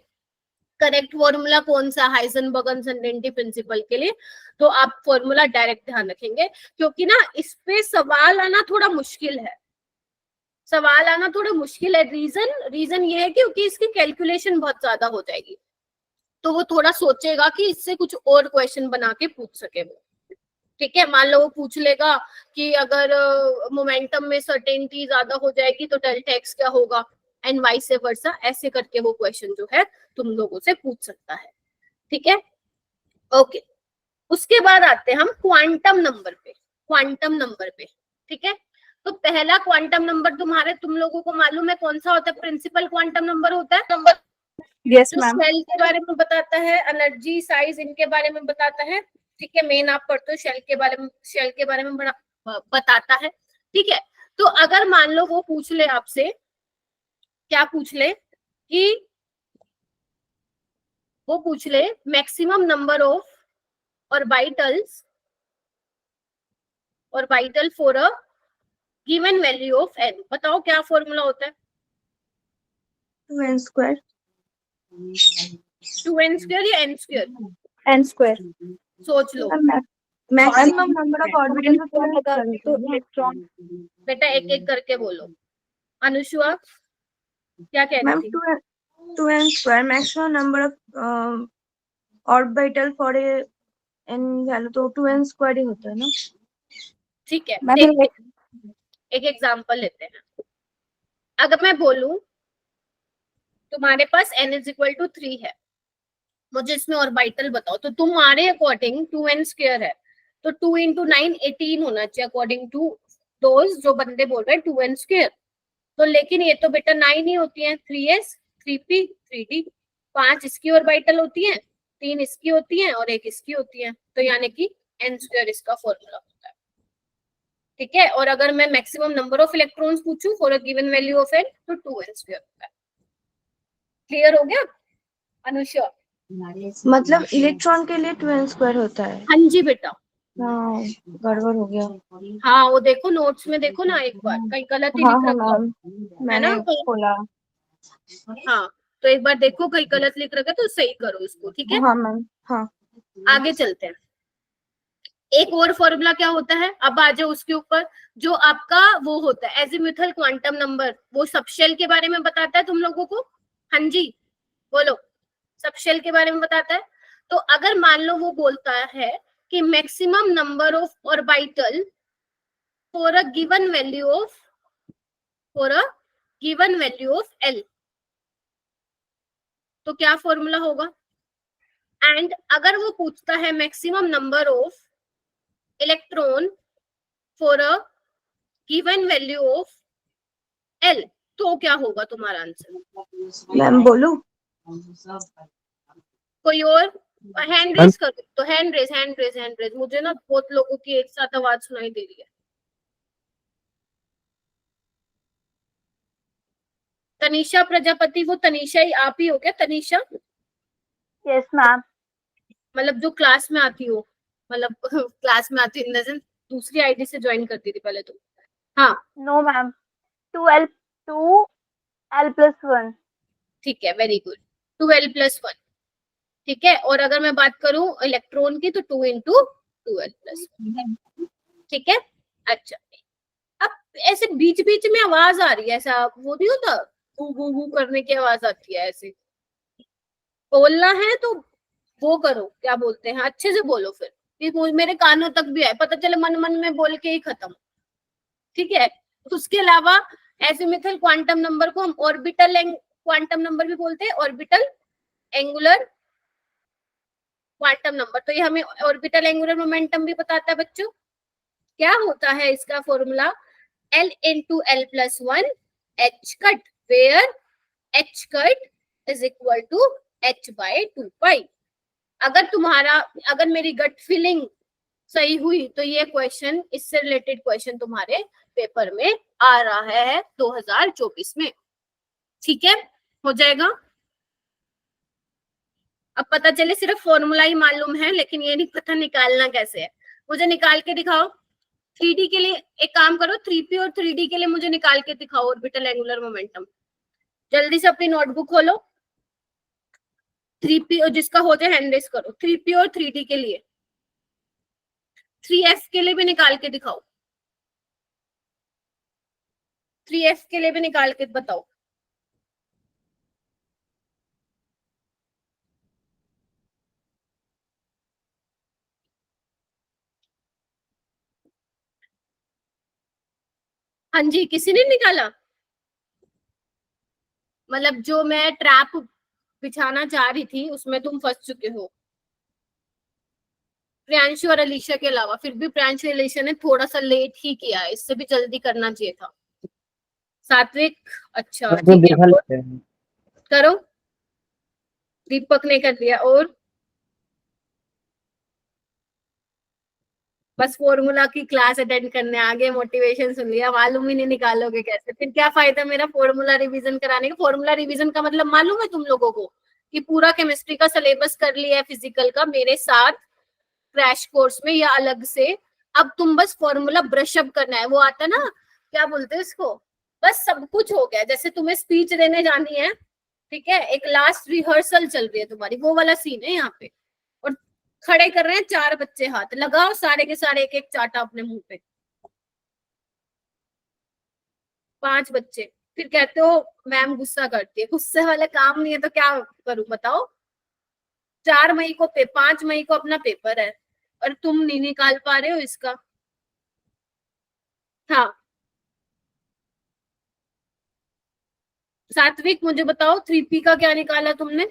करेक्ट फॉर्मूला कौन सा हाइजेनबर्ग अनसर्टेनिटी प्रिंसिपल के लिए, तो आप फॉर्मूला डायरेक्ट ध्यान रखेंगे, क्योंकि ना इस पे सवाल आना थोड़ा मुश्किल है, रीजन ये है क्योंकि इसकी कैलकुलेशन बहुत ज्यादा हो जाएगी, तो वो थोड़ा सोचेगा कि इससे कुछ और क्वेश्चन बना के पूछ सके वो। ठीक है, मान लो वो पूछ लेगा कि अगर मोमेंटम में सर्टेनिटी ज्यादा हो जाएगी तो डेल्टा एक्स क्या होगा, एंड वाइस वर्सा, ऐसे करके वो क्वेश्चन जो है तुम लोगों से पूछ सकता है। ठीक है, ओके, उसके बाद आते हैं हम क्वांटम नंबर पे। ठीक है, तो पहला क्वांटम नंबर तुम लोगों को मालूम है कौन सा होता है, प्रिंसिपल क्वांटम नंबर होता है, यस जो मैम, सेल के बारे में बताता है, एनर्जी साइज इनके बारे में बताता है। ठीक है, मेन आप पढ़ते हो शेल के बारे में बताता है। ठीक है, तो अगर मान लो वो पूछ ले आपसे, क्या पूछ ले कि वो पूछ ले maximum number of orbitals orbital for a given value of n। बताओ क्या फॉर्मूला होता है? 2n square. 2n स्क्वायर या n स्क्वायर? n square सोच लो Maximum number of orbitals of 2n लगा square तो होता है ना? इलेक्ट्रॉन बेटा, एक एक करके बोलो। अनुष्वा क्या कह रही Ma'am, थी? 2n square maximum number of orbital for a n value तो 2n square ही होता है ना? ठीक है, मैं देखते हैं। एक एग्जांपल लेते हैं। अगर मैं बोलूं तुम्हारे पास n इज इक्वल टू 3 है, मुझे इसमें ऑर्बिटल बताओ, तो तुम्हारे अकॉर्डिंग 2n स्क्वायर है, तो 2 इंटू 9 18 होना चाहिए अकॉर्डिंग टू दोज जो बंदे बोल रहे हैं 2n स्क्वायर। तो लेकिन ये तो बेटा 9 ही होती है, 3s 3p 3d, 5 इसकी ऑर्बिटल होती है, 3 इसकी होती है और 1 इसकी होती है, तो यानी कि n स्क्वायर इसका फॉर्मूला होता है। ठीक है, और अगर मैं मैक्सिमम नंबर ऑफ इलेक्ट्रॉन्स पूछूं for a given value of n तो 2n स्क्वायर होता है। क्लियर हो गया अनुष्या? मतलब इलेक्ट्रॉन के लिए 2n square होता है। हाँ जी बेटा। हाँ, गड़बड़ हो गया। हाँ, वो देखो नोट्स में देखो ना, एक बार कहीं गलत ही हाँ लिख हाँ रखा हो, मैम, है ना? मैंने खोला। हाँ, तो एक बार देखो कहीं गलत लिख रखा है तो सही करो इसको। ठीक है, हाँ मैम, हाँ। आगे चलते हैं। एक और फॉर्मूला क्या होता है, अब आ जाओ उसके ऊपर। जो आपका वो होता है एजीमुथल क्वांटम नंबर, वो सबशेल के बारे में बताता है तुम लोगों को। हाँ जी बोलो, सबशेल के बारे में बताता है। तो अगर मान लो वो बोलता है कि maximum number of orbital for a given value of L, तो क्या फॉर्मूला होगा? एंड अगर वो पूछता है maximum number of electron for a given value of L, तो क्या होगा तुम्हारा आंसर? मैम बोलूं? कोई और हैंड रेज करो, तो हैंड रेज। मुझे ना बहुत लोगों की एक साथ आवाज सुनाई दे रही है। तनीषा प्रजापति, वो तनीषा ही आप ही हो क्या? तनीषा यस मैम मतलब जो क्लास में आती हो, मतलब क्लास में आती इन द दूसरी आईडी से ज्वाइन करती थी पहले तो। हाँ नो मैम 2l+1 ठीक है, वेरी गुड, 2l+1। ठीक है, और अगर मैं बात करूं इलेक्ट्रॉन की तो 2 इंटू 2l+1। ठीक है, अच्छा। अब ऐसे बीच बीच में आवाज आ रही है, ऐसा वो नहीं होता, वू करने की आवाज आती है, ऐसे बोलना है तो वो करो, क्या बोलते हैं, अच्छे से बोलो फिर कि मेरे कानों तक भी आए, पता चले मन मन में बोल के ही खत्म। ठीक है, उसके अलावा एजीमुथल क्वांटम नंबर को हम ऑर्बिटल क्वांटम नंबर भी बोलते हैं, ऑर्बिटल एंगुलर क्वांटम नंबर। तो ये हमें ऑर्बिटल एंगुलर मोमेंटम भी बताता है बच्चों। क्या होता है इसका formula? L into L+1 H cut, where H cut is equal to H by 2 pi। अगर मेरी गट फीलिंग सही हुई तो ये क्वेश्चन, इससे रिलेटेड क्वेश्चन तुम्हारे पेपर में आ रहा है 2024 में। ठीक है, हो जाएगा। अब पता चले सिर्फ फॉर्मूला ही मालूम है लेकिन ये नहीं पता निकालना कैसे है। मुझे निकाल के दिखाओ 3D के लिए। एक काम करो, 3p और 3D के लिए मुझे निकाल के दिखाओ ऑर्बिटल एंगुलर मोमेंटम। जल्दी से अपनी नोटबुक खोलो, 3p और जिसका हो जाए हैंड रेज करो। 3p और 3D के लिए, 3f के लिए भी निकाल के दिखाओ, 3f के लिए भी निकाल के बताओ। हाँ जी, किसी ने निकाला? मतलब जो मैं ट्रैप बिछाना चाह रही थी उसमें तुम फंस चुके हो, प्रियांशु और अलीशा के अलावा। फिर भी प्रियांशु अलीशा ने थोड़ा सा लेट ही किया है, इससे भी जल्दी करना चाहिए था। सात्विक, अच्छा ठीक है, करो। दीपक ने कर दिया, और बस फॉर्मूला की क्लास अटेंड करने आगे, मोटिवेशन सुन लिया, मालूम ही नहीं निकालोगे कैसे, फिर क्या फायदा मेरा फॉर्मूला रिवीजन कराने का। फॉर्मूला रिवीजन का मतलब मालूम है तुम लोगों को कि पूरा केमिस्ट्री का सिलेबस कर लिया है फिजिकल का मेरे साथ क्रैश कोर्स में, या अलग से अब तुम बस फॉर्मूला ब्रश अप करना है, वो आता ना क्या बोलते हैं इसको, बस सब कुछ हो गया। जैसे तुम्हें स्पीच देने जानी है, ठीक है, एक लास्ट रिहर्सल चल रही है तुम्हारी, वो वाला सीन है यहाँ पे। और खड़े कर रहे हैं 4 बच्चे, हाथ लगाओ सारे के सारे एक एक चाटा अपने मुंह पे, 5 बच्चे। फिर कहते हो मैम गुस्सा करती है, गुस्से वाले काम नहीं है तो क्या करूं बताओ। 4 मई को 5 मई को अपना पेपर है और तुम नहीं निकाल पा रहे हो इसका। हाँ सात्विक मुझे बताओ 3p का क्या निकाला तुमने?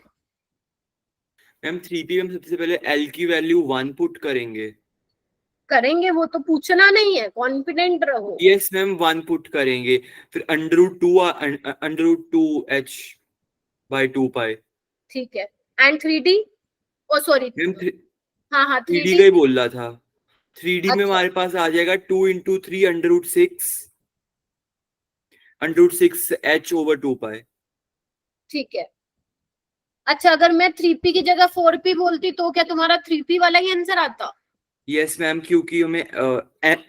मैम 3p में सबसे पहले l की वैल्यू 1 पुट करेंगे। करेंगे, वो तो पूछना नहीं है, कॉन्फिडेंट रहो। यस मैम 1 पुट करेंगे, फिर √2h by 2 पाई। ठीक है, and 3d, O sorry, ma'am हाँ हाँ 3d 3d। का ही बोल रहा था। 3d में अच्छा। हमारे पास आ जाएगा 2 × 3 √6 h over 2 पाई। ठीक है, अच्छा अगर मैं 3p की जगह 4p बोलती तो क्या तुम्हारा 3p वाला ही आंसर आता? यस मैम, क्योंकि हमें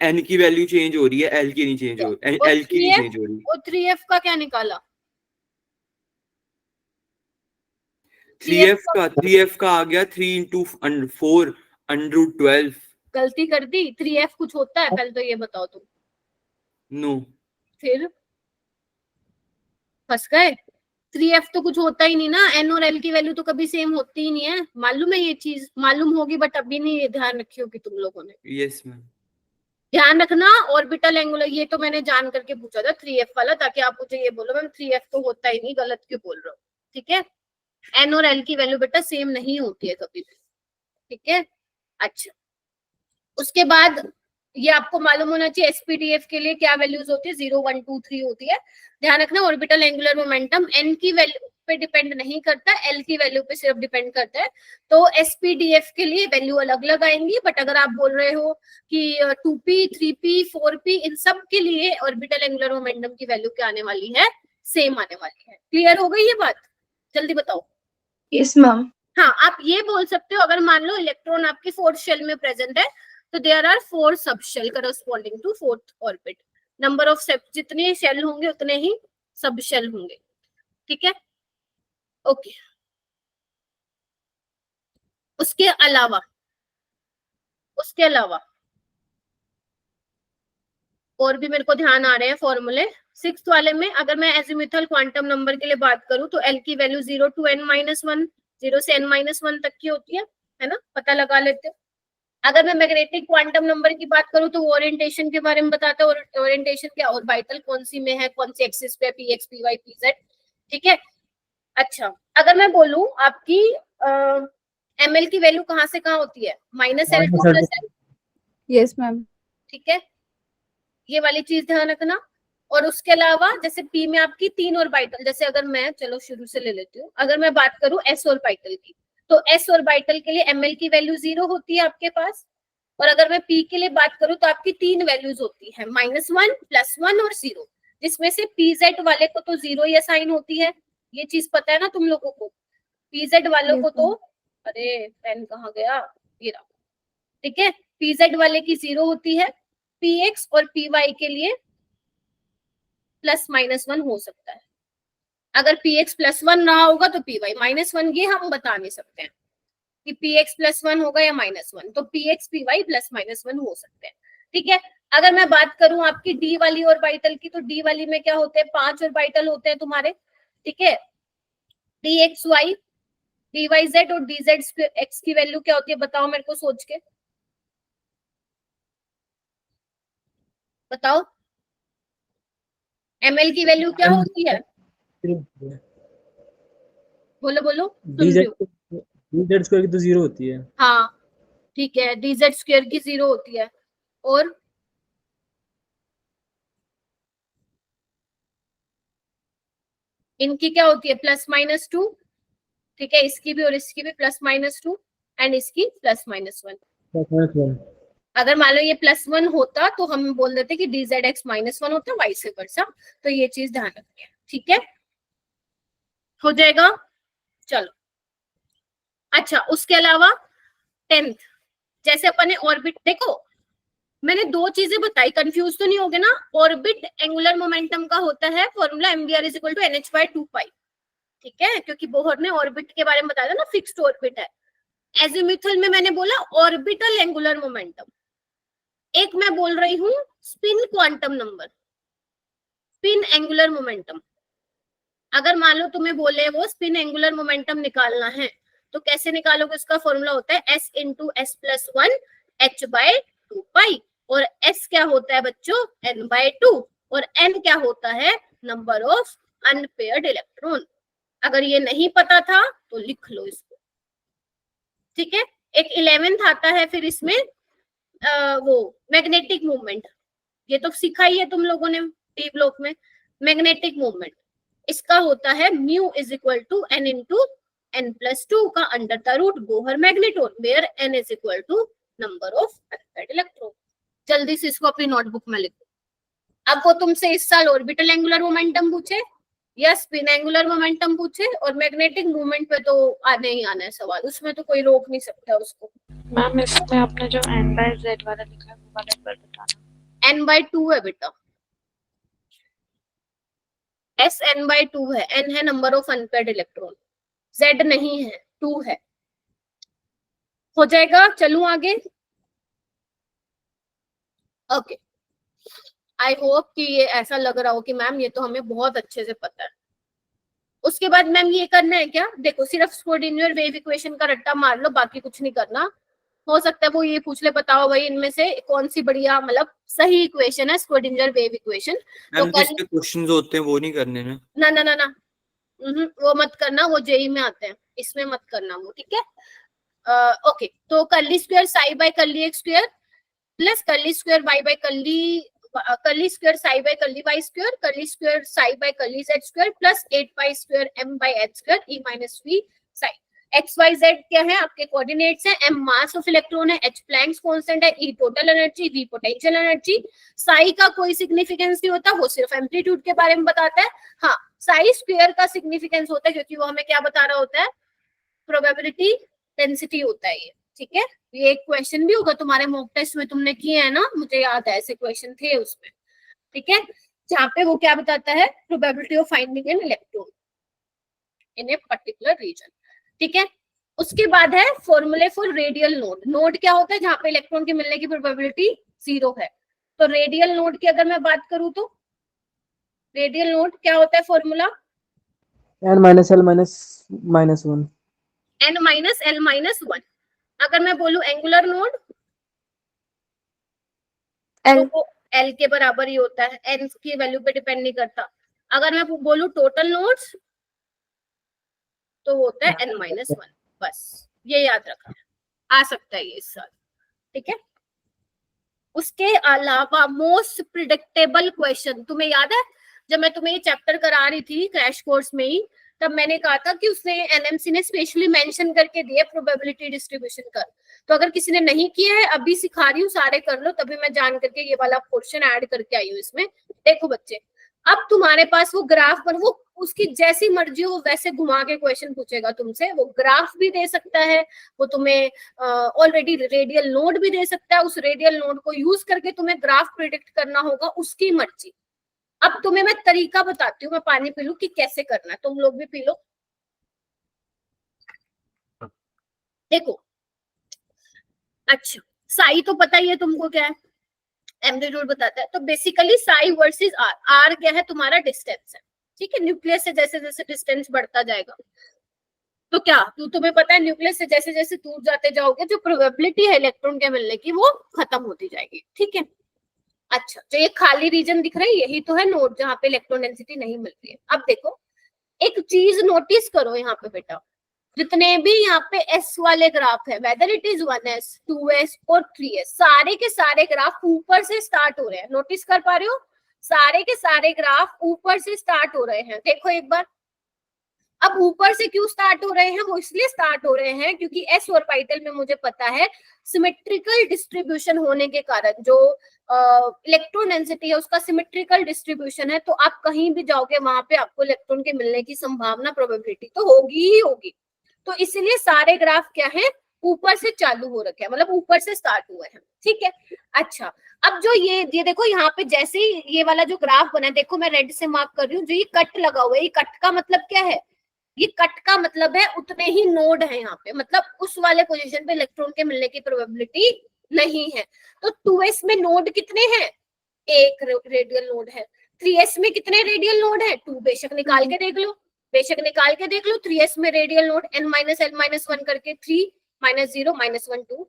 n की वैल्यू चेंज हो रही है, l की नहीं चेंज हो रही, और l की नहीं 3f चेंज हो रही। और 3f का क्या निकाला? 3f का आ गया 3 × 4 √12। गलती कर दी, 3f कुछ होता है पहले तो ये बताओ तुम। नो, फिर फंस गए। 3f तो कुछ होता ही नहीं ना, n और l की वैल्यू तो कभी सेम होती ही नहीं है, मालूम है ये चीज, मालूम होगी बट अभी नहीं ये ध्यान रखी होगी तुम लोगों ने। Yes ma'am. ध्यान रखना ऑर्बिटल एंगुलर, ये तो मैंने जान करके पूछा था 3f वाला, ताकि आप मुझे ये बोलो मैम 3f तो होता ही नहीं, गलत क्यों बोल रहे हो। ठीक है, n और l की वैल्यू बेटा सेम नहीं होती है कभी भी। ठीक है, अच्छा उसके बाद ये आपको मालूम होना चाहिए एसपीडीएफ के लिए क्या वैल्यूज होती है, 0 1 2 3 होती है। ध्यान रखना ऑर्बिटल एंगुलर मोमेंटम n की वैल्यू पे डिपेंड नहीं करता, l की वैल्यू पे सिर्फ डिपेंड करता है। तो एसपीडीएफ के लिए वैल्यू अलग अलग आएंगी, बट अगर आप बोल रहे हो कि 2p 3p 4p इन सब के लिए ऑर्बिटल एंगुलर मोमेंटम की वैल्यू क्या आने वाली है, सेम आने वाली है। क्लियर हो गई ये बात? जल्दी बताओ। Yes ma'am. हाँ आप ये बोल सकते हो, अगर मान लो इलेक्ट्रॉन आपकी 4th शेल में प्रेजेंट है तो there are 4 sub shell corresponding to 4th orbit. Number of जितने शेल होंगे उतने ही सब शेल होंगे। ठीक है, ओके। उसके अलावा और भी मेरे को ध्यान आ रहे हैं फॉर्मूले। 6th वाले में अगर मैं एजिमुथल क्वांटम नंबर के लिए बात करूं तो एल की वैल्यू 0 to n-1, 0 से n-1 तक की होती है ना, पता लगा लेते हो। अगर मैं मैग्नेटिक क्वांटम नंबर की बात करूं तो ओरिएंटेशन के बारे में बताता है, और ओरिएंटेशन क्या, ऑर्बिटल कौन सी में है, कौन सी एक्सिस पे, px py pz। ठीक है, अच्छा अगर मैं बोलूं आपकी ml की वैल्यू कहां से कहां होती है, -L to +L। Yes ma'am. ठीक है, ये वाली चीज ध्यान रखना। और उसके अलावा जैसे p में आपकी 3 ऑर्बिटल, जैसे अगर मैं चलो शुरू से ले लेती हूँ, अगर मैं बात करूं s ऑर्बिटल की तो s ऑर्बिटल के लिए ml की वैल्यू 0 होती है आपके पास। और अगर मैं p के लिए बात करूं तो आपकी 3 वैल्यूज होती है, -1 +1 और 0, जिसमें से pz वाले को तो 0 ही असाइन होती है, ये चीज पता है ना तुम लोगों को। pz वालों को तो, अरे पेन कहाँ गया, ये रहा। ठीक है, pz वाले की 0 होती है, px और py के लिए +-1 हो सकता है। अगर px +1 रहा होगा तो py -1, ये हम बता नहीं सकते हैं कि px +1 होगा या -1, तो px py +-1 हो सकते हैं। ठीक है, अगर मैं बात करूं आपकी d वाली ऑर्बिटल की तो d वाली में क्या होते हैं, 5 ऑर्बिटल होते हैं तुम्हारे। ठीक है, dxy dyz और dz की वैल्यू क्या होती है बताओ मेरे को सोच के बताओ। ml की वैल्यू क्या होती है, बोलो बोलो, सुन रही हूँ। dz स्क्वायर की तो 0 होती है। हाँ ठीक है, dz स्क्वायर की 0 होती है, और इनकी क्या होती है, +-2। ठीक है, इसकी भी और इसकी भी +-2 एंड इसकी +-1। अगर मान लो ये +1 होता तो हम बोल देते कि dzx -1 होता, वाइस वर्सा। तो ये चीज ध्यान रखते हैं। ठीक है, हो जाएगा, चलो। अच्छा उसके अलावा 10th, जैसे अपन ने ऑर्बिट देखो, मैंने दो चीजें बताई, कंफ्यूज तो नहीं होगे ना। ऑर्बिट एंगुलर मोमेंटम का होता है फॉर्मूला mvr = nh/2π, ठीक है, क्योंकि बोहर ने ऑर्बिट के बारे में बताया था ना, फिक्स्ड ऑर्बिट है। एजिमुथल में मैंने बोला ऑर्बिटल एंगुलर मोमेंटम। एक मैं बोल रही हूँ spin quantum number, spin angular momentum. अगर मान लो तुम्हें बोले वो स्पिन एंगुलर मोमेंटम निकालना है तो कैसे निकालोगे? उसका फॉर्मूला होता है s × s+1 h/2π, और s क्या होता है बच्चों? n/2, और n क्या होता है? Number of unpaired electron. अगर ये नहीं पता था तो लिख लो इसको, ठीक है। एक 11th आता है फिर इसमें वो मैग्नेटिक मूवमेंट, ये तो सीखा ही है तुम लोगों ने टी ब्लॉक में। मैग्नेटिक मूवमेंट इसका होता है म्यू = n × n+2 का √, Bohr magneton, where n = number of unpaired electron. जल्दी से इसको अपनी नोटबुक में लिखो। अब वो तुमसे इस साल ऑर्बिटल एंगुलर मोमेंटम पूछे या स्पिन एंगुलर मोमेंटम पूछे, और मैग्नेटिक मूवमेंट पे तो आने ही आना है सवाल, उसमें तो कोई रोक नहीं सकता उसको। मैम इसमें आपने जो n/z वाला लिखा है वो वाला एक बार बताना। n/2 है बेटा, s n/2 है, n है number of unpaired electron, z नहीं है, 2 है। हो जाएगा, चलूं आगे। ओके, आई होप कि ये ऐसा लग रहा हो कि मैम ये तो हमें बहुत अच्छे से पता है। उसके बाद मैम ये करना है क्या? देखो, सिर्फ स्क्रोडिंगर वेव इक्वेशन का रट्टा मार लो, बाकी कुछ नहीं करना। हो सकता है वो ये पूछ ले, बताओ भाई इनमें से कौन सी बढ़िया मतलब सही इक्वेशन है स्क्रोडिंगर वेव इक्वेशन। तो जिसके क्वेश्चंस होते हैं वो नहीं करने ना। ना ना ना ना, वो मत करना, वो जेई में आते हैं, इसमें मत करना वो, ठीक है। ओके, तो curly square psi by curly x square plus curly square y by curly square psi by curly y square, curly square psi by curly z square plus 8 square m by h square e minus v psi. X y z क्या है? आपके coordinates हैं। m mass of electron है, h Planck's constant है, e total energy, v potential energy. Psi का कोई significance नहीं होता, वो सिर्फ एम्पलीट्यूड के बारे में बताता है। हाँ, साई स्क्वायर का सिग्निफिकेंस होता है क्योंकि वो हमें क्या बता रहा होता है? प्रोबेबिलिटी डेंसिटी होता है ये, ठीक है। ये एक क्वेश्चन भी होगा तुम्हारे मॉक टेस्ट में, तुमने किए हैं ना, मुझे याद है ऐसे क्वेश्चन थे उसमें, ठीक है, जहाँ पे वो क्या बताता है? Probability of finding an electron in a particular region, ठीक है। उसके बाद है फॉर्मूले फॉर रेडियल नोड। नोड क्या होता है? जहाँ पे इलेक्ट्रॉन के मिलने की प्रोबेबिलिटी 0 है। तो रेडियल नोड की अगर मैं बात करूँ तो रेडियल नोड क्या होता है? Formula n - l - -1 n-l-1। अगर मैं बोलूं एंगुलर नोड L तो वो L के बराबर ही होता है, n की वैल्यू पे डिपेंड नहीं करता। अगर मैं बोलूं टोटल नोड्स तो होता है n-1। बस ये याद रखना, आ सकता है ये इस साल, ठीक है। उसके अलावा मोस्ट प्रिडिक्टेबल क्वेश्चन तुम्हें याद है? जब मैं तुम्हें ये चैप्टर करा रही थी क्रैश कोर्स में ही, तब मैंने कहा था कि उसने एनएमसी ने स्पेशली मेंशन करके दिया प्रोबेबिलिटी डिस्ट्रीब्यूशन कर। तो अगर किसी ने नहीं किया है, अभी सिखा रही हूँ, सारे कर लो, तभी मैं जान करके ये वाला क्वेश्चन ऐड करके आई हूँ इसमें। देखो बच्चे, अब तुम्हारे पास वो ग्राफ पर वो उसकी जैसी मर्जी हो वैसे घुमा के क्वेश्चन पूछेगा तुमसे। वो ग्राफ भी दे सकता है, वो तुम्हें ऑलरेडी रेडियल नोड भी दे सकता है, उस रेडियल नोड को यूज करके तुम्हें ग्राफ प्रिडिक्ट करना होगा, उसकी मर्जी। अब तुम्हें मैं तरीका बताती हूँ, मैं पानी पी लूं कि कैसे करना है, तुम लोग भी पी लो। देखो, अच्छा, साई तो पता ही है तुमको क्या है, एम्पलीट्यूड बताता है। तो basically psi versus r, r क्या है? तुम्हारा डिस्टेंस है, ठीक है। न्यूक्लियस से जैसे जैसे डिस्टेंस बढ़ता जाएगा तो क्या तुम्हें पता है, न्यूक्लियस से जैसे जैसे दूर जाते जाओगे जो प्रोबेबिलिटी है इलेक्ट्रॉन के मिलने की वो खत्म होती जाएगी, ठीक है। अच्छा, तो ये खाली रीजन दिख रहा है, यही तो है नोड जहाँ पे इलेक्ट्रॉन डेंसिटी नहीं मिल रही है। अब देखो, एक चीज नोटिस करो यहाँ पे बेटा, जितने भी यहाँ पे एस वाले ग्राफ है, whether it is 1s 2s और 3s, सारे के सारे ग्राफ ऊपर से स्टार्ट हो रहे हैं। नोटिस कर पा रहे हो? सारे के सारे ग्राफ ऊपर से स्टार्ट हो रहे हैं। देखो एक बार, अब ऊपर से क्यों स्टार्ट हो रहे हैं? वो इसलिए स्टार्ट हो रहे हैं क्योंकि एस ऑर्बिटल में मुझे पता है सिमेट्रिकल डिस्ट्रीब्यूशन होने के कारण, जो इलेक्ट्रॉन डेंसिटी है उसका सिमेट्रिकल डिस्ट्रीब्यूशन है। तो आप कहीं भी जाओगे वहां पे आपको इलेक्ट्रॉन के मिलने की संभावना, प्रोबेबिलिटी तो होगी ही होगी। तो इसलिए सारे ग्राफ क्या है? ऊपर से चालू हो रखे हैं, मतलब ऊपर से स्टार्ट हुए हैं, ठीक है। अच्छा, अब जो ये देखो यहाँ पे जैसे ही ये वाला जो ग्राफ बना है, देखो मैं रेड से मार्क कर रही हूँ, जो ये कट लगा हुआ है, ये कट का मतलब क्या है, ये कट का मतलब है उतने ही नोड है यहाँ पे, मतलब उस वाले पोजीशन पे इलेक्ट्रॉन के मिलने की प्रोबेबिलिटी नहीं है। तो 2s में नोड कितने हैं, एक रेडियल नोड है। 3s में कितने रेडियल नोड है, 2, बेशक निकाल के देख लो, बेशक निकाल के देख लो। 3s में रेडियल नोड n-l-1 करके 3 -0 -1 2।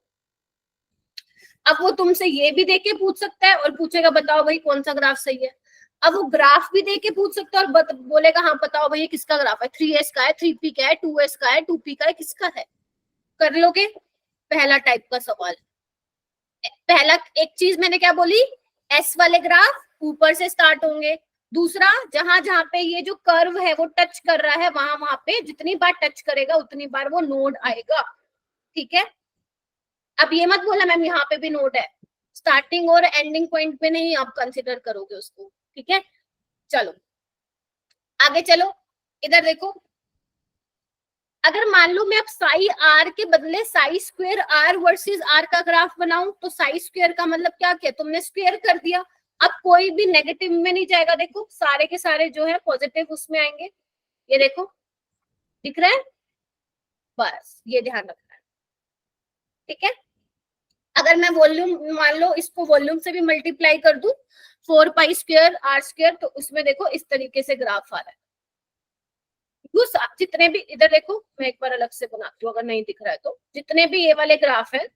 अब वो तुमसे ये भी देके पूछ सकता है और पूछेगा बताओ भाई कौन सा ग्राफ सही है। अब वो ग्राफ भी देके पूछ सकता है और बोलेगा हाँ बताओ भाई किसका ग्राफ है, 3s का है, 3p का है, 2s का है, 2p का है, किसका है। कर लोगे पहला टाइप का सवाल। पहला एक चीज मैंने क्या बोली, s वाले ग्राफ ऊपर से स्टार्ट होंगे। दूसरा, जहां जहां पे ये जो कर्व है वो टच कर रहा है, वहां वहां पे जितनी बार टच करेगा उतनी बार वो नोड आएगा, ठीक है। अब ये मत बोला मैम यहाँ पे भी नोड है, स्टार्टिंग और एंडिंग पॉइंट पे नहीं आप कंसिडर करोगे उसको, ठीक है। चलो आगे चलो, इधर देखो, अगर मान लो मैं अब साई आर के बदले psi square r versus r का ग्राफ बनाऊं, तो साई स्क्वायर का मतलब क्या किया तुमने, स्क्वायर कर दिया। अब कोई भी नेगेटिव में नहीं जाएगा, देखो सारे के सारे जो है पॉजिटिव उसमें आएंगे, ये देखो दिख रहा है, बस ये ध्यान रखना है, ठीक है। अगर मैं वॉल्यूम मान लो इसको वॉल्यूम से भी मल्टीप्लाई कर दूं 4 पाई स्क्वायर आर स्क्वायर, तो उसमें देखो इस तरीके से ग्राफ आ रहा है। जितने भी इधर देखो, मैं एक बार अलग से बनाती हूँ अगर नहीं दिख रहा है तो, जितने भी ये वाले ग्राफ है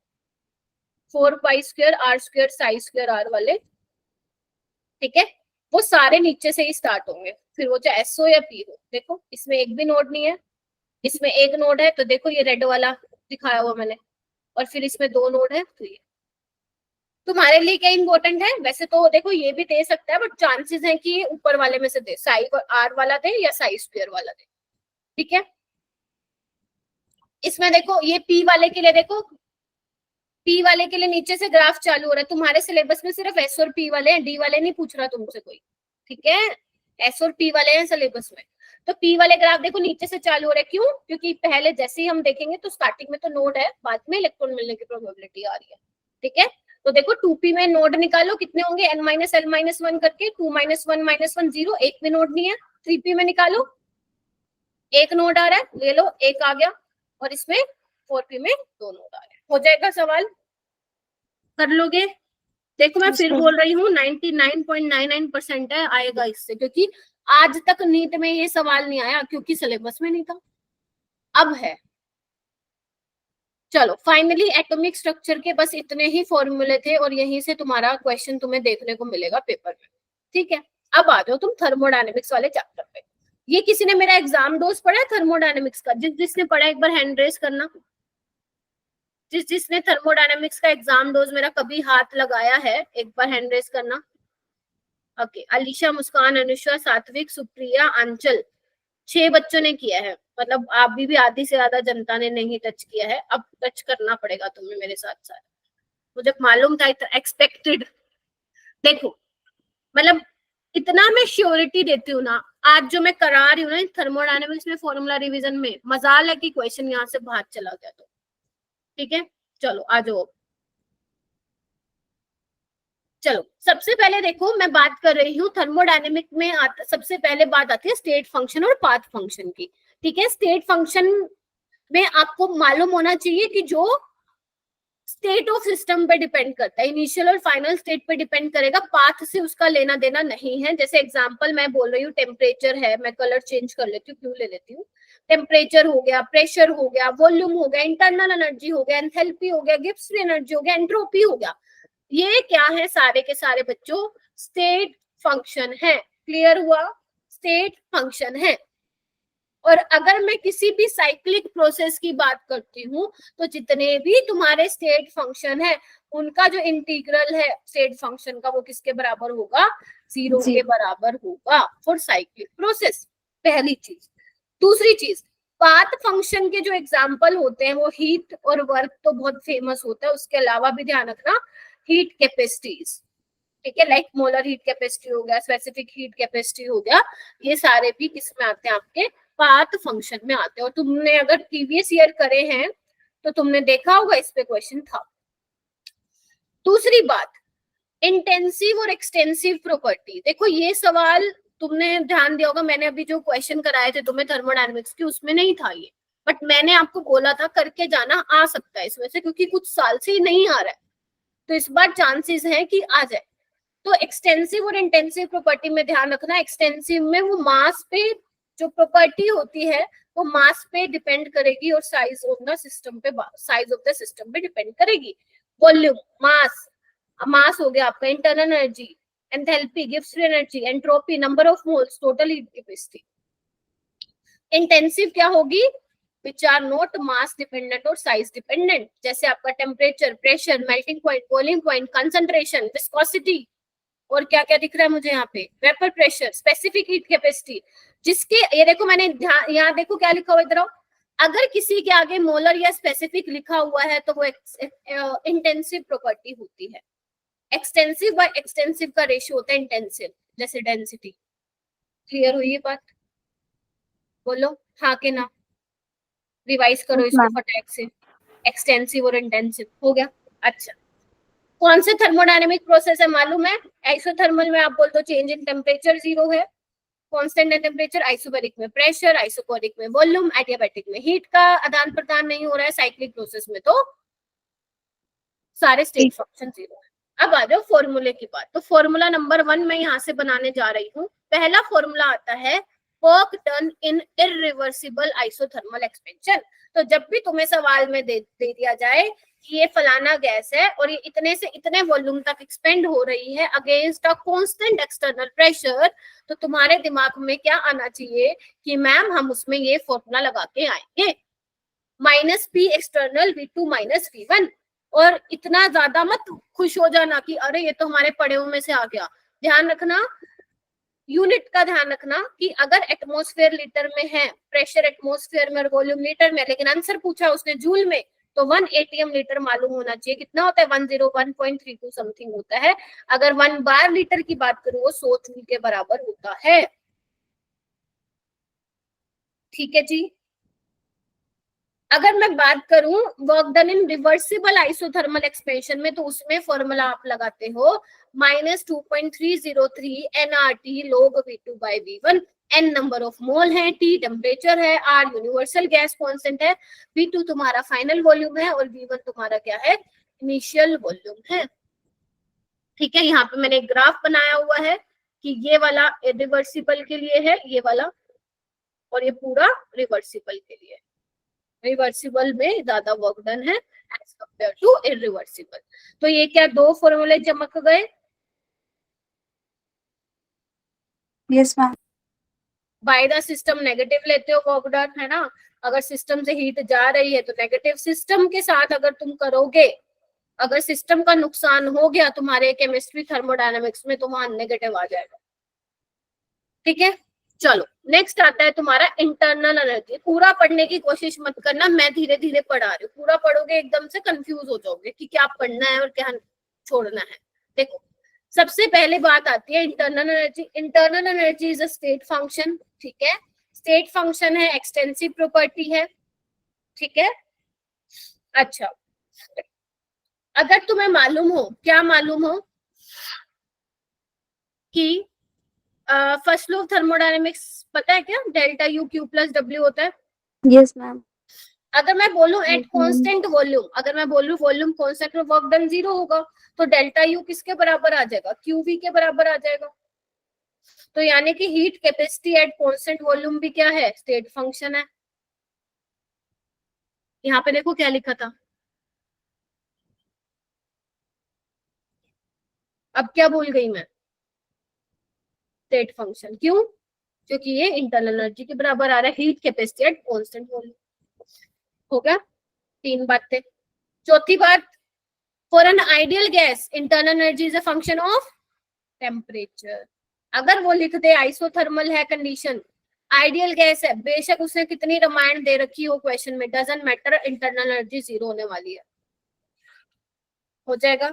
4 pi square r square psi square r वाले, ठीक है, वो सारे नीचे से ही स्टार्ट होंगे, फिर वो चाहे एस हो या पी हो। देखो इसमें एक भी नोड नहीं है, इसमें एक नोड है, तो देखो ये रेड वाला दिखाया हुआ मैंने, और फिर इसमें 2 नोड है, तो ये तुम्हारे लिए क्या इंपॉर्टेंट है, वैसे तो देखो ये भी दे सकता है, बट चांसेस है कि ये ऊपर वाले में से दे, साई आर वाला दे या साई स्क्वायर वाला दे, ठीक है। इसमें देखो ये पी वाले के लिए, देखो पी वाले के लिए नीचे से ग्राफ चालू हो रहा है, तुम्हारे सिलेबस में सिर्फ एस और पी वाले हैं, डी वाले नहीं पूछ रहा तुमसे कोई, ठीक है, एस और पी वाले हैं सिलेबस में। तो पी वाले ग्राफ देखो नीचे से चालू हो रहे, क्यों, क्योंकि पहले जैसे ही हम देखेंगे तो स्टार्टिंग में तो नोड है, बाद में इलेक्ट्रॉन मिलने की प्रोबेबिलिटी आ रही है, ठीक है। तो देखो 2p में नोड निकालो कितने होंगे, n-l-1 करके 2 -1 -1 0, एक भी नोड नहीं है। 3p में निकालो, एक नोड आ रहा है, ले लो एक आ गया, और इसमें 4p में 2 नोड आ रहे हैं। हो जाएगा सवाल, कर लोगे। देखो मैं फिर बोल रही हूँ 99.99% है आएगा इससे, क्योंकि आज तक नीट में ये सवाल नहीं आया क्योंकि सिलेबस में नहीं था, अब है। चलो फाइनली एटॉमिक स्ट्रक्चर के बस इतने ही फॉर्मूले थे और यहीं से तुम्हारा क्वेश्चन तुम्हें देखने को मिलेगा पेपर में, ठीक है। अब आ जाओ तुम थर्मोडायनेमिक्स वाले चैप्टर पे। ये किसी ने मेरा एग्जाम डोज पढ़ा है थर्मोडायनेमिक्स का, जिसने पढ़ा एक बार हैंड रेज करना, जिसने थर्मोडायनेमिक्स का एग्जाम डोज मेरा कभी हाथ लगाया है एक बार हैंड रेज करना। ओके, अलीशा, मुस्कान, अनुषा, सात्विक, सुप्रिया, आंचल, 6 बच्चों ने किया है, मतलब अभी भी आधी से ज्यादा जनता ने नहीं टच किया है, अब टच करना पड़ेगा तुम्हें मेरे साथ साथ, मुझे मालूम था, एक्सपेक्टेड। देखो मतलब इतना मैं श्योरिटी देती हूँ ना, आज जो मैं करा रही हूँ ना थर्मोडायनेमिक्स में फॉर्मूला रिवीजन में, मजाल है कि क्वेश्चन यहाँ से बाहर चला गया तो, ठीक है। चलो आ जाओ, चलो सबसे पहले देखो मैं बात कर रही हूँ थर्मोडायनेमिक में सबसे पहले बात आती है स्टेट फंक्शन और पाथ फंक्शन की, ठीक है। स्टेट फंक्शन में आपको मालूम होना चाहिए कि जो स्टेट ऑफ सिस्टम पे डिपेंड करता है, इनिशियल और फाइनल स्टेट पे डिपेंड करेगा, पाथ से उसका लेना देना नहीं है। जैसे एग्जांपल मैं बोल रही हूँ टेम्परेचर है, मैं कलर चेंज कर लेती हूँ, क्यों ले लेती हूँ, टेम्परेचर हो गया, प्रेशर हो गया, वॉल्यूम हो गया, इंटरनल एनर्जी हो गया, एंथैल्पी हो गया, गिब्स फ्री एनर्जी हो गया, एंट्रोपी हो गया, ये क्या है सारे के सारे बच्चों स्टेट फंक्शन है। क्लियर हुआ, स्टेट फंक्शन है। और अगर मैं किसी भी साइक्लिक प्रोसेस की बात करती हूँ तो जितने भी तुम्हारे स्टेट फंक्शन है उनका जो इंटीग्रल है स्टेट फंक्शन का वो किसके बराबर होगा, 0 के बराबर होगा फॉर साइक्लिक प्रोसेस, पहली चीज। दूसरी चीज, पाथ फंक्शन के जो एग्जाम्पल होते हैं वो हीट और वर्क तो बहुत फेमस होता है, उसके अलावा भी ध्यान रखना हीट कैपेसिटीज, ठीक है, लाइक मोलर हीट कैपेसिटी हो गया, स्पेसिफिक हीट कैपेसिटी हो गया, ये सारे भी किस में आते हैं, आपके पाथ फंक्शन में आते हैं। और तुमने अगर प्रीवियस ईयर करे हैं तो तुमने देखा होगा इस पे क्वेश्चन था। दूसरी बात, इंटेंसिव और एक्सटेंसिव प्रॉपर्टी। देखो ये सवाल तुमने ध्यान दिया होगा, मैंने अभी जो क्वेश्चन कराए थे तुम्हें थर्मोडायनेमिक्स की उसमें नहीं था ये, बट मैंने आपको बोला था करके जाना, आ सकता है इसमें से, क्योंकि कुछ साल से ही नहीं आ रहा है, तो इस बार चांसेस है कि आ जाए। तो एक्सटेंसिव और इंटेंसिव प्रॉपर्टी में ध्यान रखना, एक्सटेंसिव में वो मास पे जो प्रॉपर्टी होती है वो मास पे डिपेंड करेगी और साइज ऑफ द सिस्टम पे, साइज ऑफ द सिस्टम पे डिपेंड करेगी। वॉल्यूम, मास हो गया आपका, internal energy, enthalpy, gives free energy, entropy, number of moles, total heat capacity. Intensive क्या होगी, which are not mass dependent और size dependent, जैसे आपका temperature, pressure, melting point, boiling point, concentration, viscosity, और क्या क्या दिख रहा है मुझे यहाँ पे, vapour pressure, specific heat capacity. जिसके ये देखो मैंने यहाँ देखो क्या लिखा हुआ इधर, अगर किसी के आगे मोलर या स्पेसिफिक लिखा हुआ है तो वो इंटेंसिव प्रॉपर्टी होती है। एक्सटेंसिव बाय एक्सटेंसिव का रेशियो होता है इंटेंसिव, जैसे डेंसिटी। क्लियर हुई ये बात? बोलो हाँ के ना, रिवाइज करो इसको फटाक से। एक्सटेंसिव और इंटेंसिव हो गया। अच्छा, कौन से थर्मोडायनेमिक प्रोसेस है मालूम है? आइसोथर्मल में आप बोल दो चेंज इन टेम्परेचर जीरो है, कांस्टेंट टेम्परेचर, आइसोबैरिक में प्रेशर, आइसोकोरिक में वॉल्यूम, एडियाबैटिक में हीट का आदान प्रदान नहीं हो रहा है, साइक्लिक प्रोसेस में तो सारे स्टेट फंक्शन जीरो है। अब आ जाओ फॉर्मूले की बात। तो फॉर्मूला नंबर 1 मैं यहाँ से बनाने जा रही हूँ। पहला फॉर्मूला आता है work done in irreversible isothermal expansion. तो जब भी तुम्हें सवाल में दे दिया जाए कि ये फलाना गैस है और ये इतने से इतने वॉल्यूम तक एक्सपेंड हो रही है against a constant external pressure, तो तुम्हारे दिमाग में क्या आना चाहिए कि मैम हम उसमें ये फॉर्मूला लगा के आएंगे, minus P external V2 minus V1। और इतना ज्यादा मत खुश हो जाना कि अरे ये तो हमारे पढ़े में से आ गया। ध्यान रखना, यूनिट का ध्यान रखना कि अगर एटमॉस्फेयर लीटर में है, प्रेशर एटमॉस्फेयर में और वॉल्यूम लीटर में, लेकिन आंसर पूछा उसने जूल में, तो 1 ATM लीटर मालूम होना चाहिए। कितना होता है? 101.32 समथिंग होता है। अगर 1 बार लीटर की बात करूं वो 100 जूल के बराबर होता है। ठीक है जी। अगर मैं बात करूं work done in reversible isothermal expansion में, तो उसमें फॉर्मूला आप लगाते हो -2.303 nRT log V2 by V1। n number of mole है, T टेम्परेचर है, R यूनिवर्सल गैस कांस्टेंट है, V2 तुम्हारा फाइनल वॉल्यूम है और V1 तुम्हारा क्या है? इनिशियल वॉल्यूम है। ठीक है, यहाँ पे मैंने एक ग्राफ बनाया हुआ है कि ये वाला रिवर्सिबल के लिए है, ये वाला, और ये पूरा रिवर्सिबल के लिए। रिवर्सिबल में ज्यादा वर्क डन है एज कंपेयर टू इरिवर्सिबल। तो ये क्या दो फॉर्मूले चमक गए? Yes ma'am. By the system negative लेते हो वर्क डन, है ना? अगर सिस्टम से हीट जा रही है तो नेगेटिव। सिस्टम के साथ अगर तुम करोगे, अगर सिस्टम का नुकसान हो गया तुम्हारे केमिस्ट्री थर्मोडायनेमिक्स में, तो वहां नेगेटिव आ जाएगा। ठीक है, चलो नेक्स्ट आता है तुम्हारा इंटरनल एनर्जी। पूरा पढ़ने की कोशिश मत करना, मैं धीरे धीरे पढ़ा रही हूँ। पूरा पढ़ोगे एकदम से कंफ्यूज हो जाओगे कि क्या पढ़ना है और क्या छोड़ना है। देखो, सबसे पहले बात आती है internal energy. Internal energy is a state function. ठीक है, स्टेट फंक्शन है, एक्सटेंसिव प्रॉपर्टी है। ठीक है, अच्छा, अगर तुम्हें मालूम हो, क्या मालूम हो कि फर्स्ट लॉ ऑफ थर्मोडायनेमिक्स पता है क्या? Delta U Q plus W होता है। Yes ma'am. अगर मैं बोलूं एट कांस्टेंट वॉल्यूम, अगर मैं बोलूं वॉल्यूम कांस्टेंट और वर्क डन जीरो होगा, तो डेल्टा U किसके बराबर आ जाएगा? QV के बराबर आ जाएगा। तो यानी कि heat capacity at constant volume भी क्या है? स्टेट फंक्शन है। यहाँ पे देखो क्या लिखा था, अब क्या भूल गई मैं? State function. क्यों? क्योंकि ये इंटरनल एनर्जी के बराबर आ रहा है, heat capacity at constant volume. हो गया, 3 बातें। चौथी बात, for an ideal gas internal energy is a function of temperature. अगर वो लिख दे आइसोथर्मल है कंडीशन, आइडियल गैस है, बेशक उसने कितनी रामायण दे रखी हो क्वेश्चन में, doesn't matter, internal energy zero होने वाली है। हो जाएगा,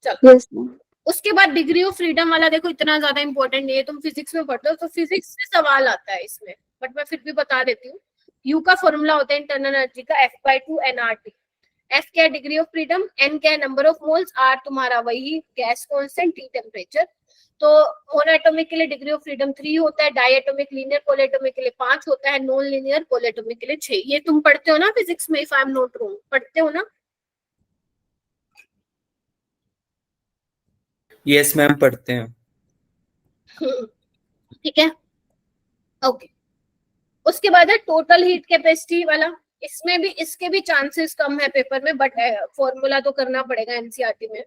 चलो। Yes ma'am. उसके बाद डिग्री ऑफ फ्रीडम वाला देखो, इतना ज्यादा इंपॉर्टेंट नहीं है, तुम फिजिक्स में पढ़ते हो तो फिजिक्स से सवाल आता है इसमें, बट मैं फिर भी बता देती हूँ। यू का फॉर्मूला होता है इंटरनल एनर्जी का F/2 nRT। F क्या है डिग्री ऑफ फ्रीडम, N क्या है नंबर ऑफ मोल्स, R तुम्हारा वही गैस कांस्टेंट, T टेम्परेचर। तो मोनोएटॉमिक के लिए डिग्री ऑफ फ्रीडम 3 होता है, डायएटॉमिक लीनियर पॉलीएटॉमिक के लिए 5 होता है, नॉन लीनियर पॉलीएटॉमिक के लिए 6। ये तुम पढ़ते हो ना फिजिक्स में, if I am not wrong, पढ़ते हो ना? यस मैम पढ़ते हैं। ठीक है, ओके। उसके बाद है टोटल हीट कैपेसिटी वाला। इसमें भी, इसके भी चांसेस कम है पेपर में, बट फॉर्मूला तो करना पड़ेगा एनसीईआरटी में।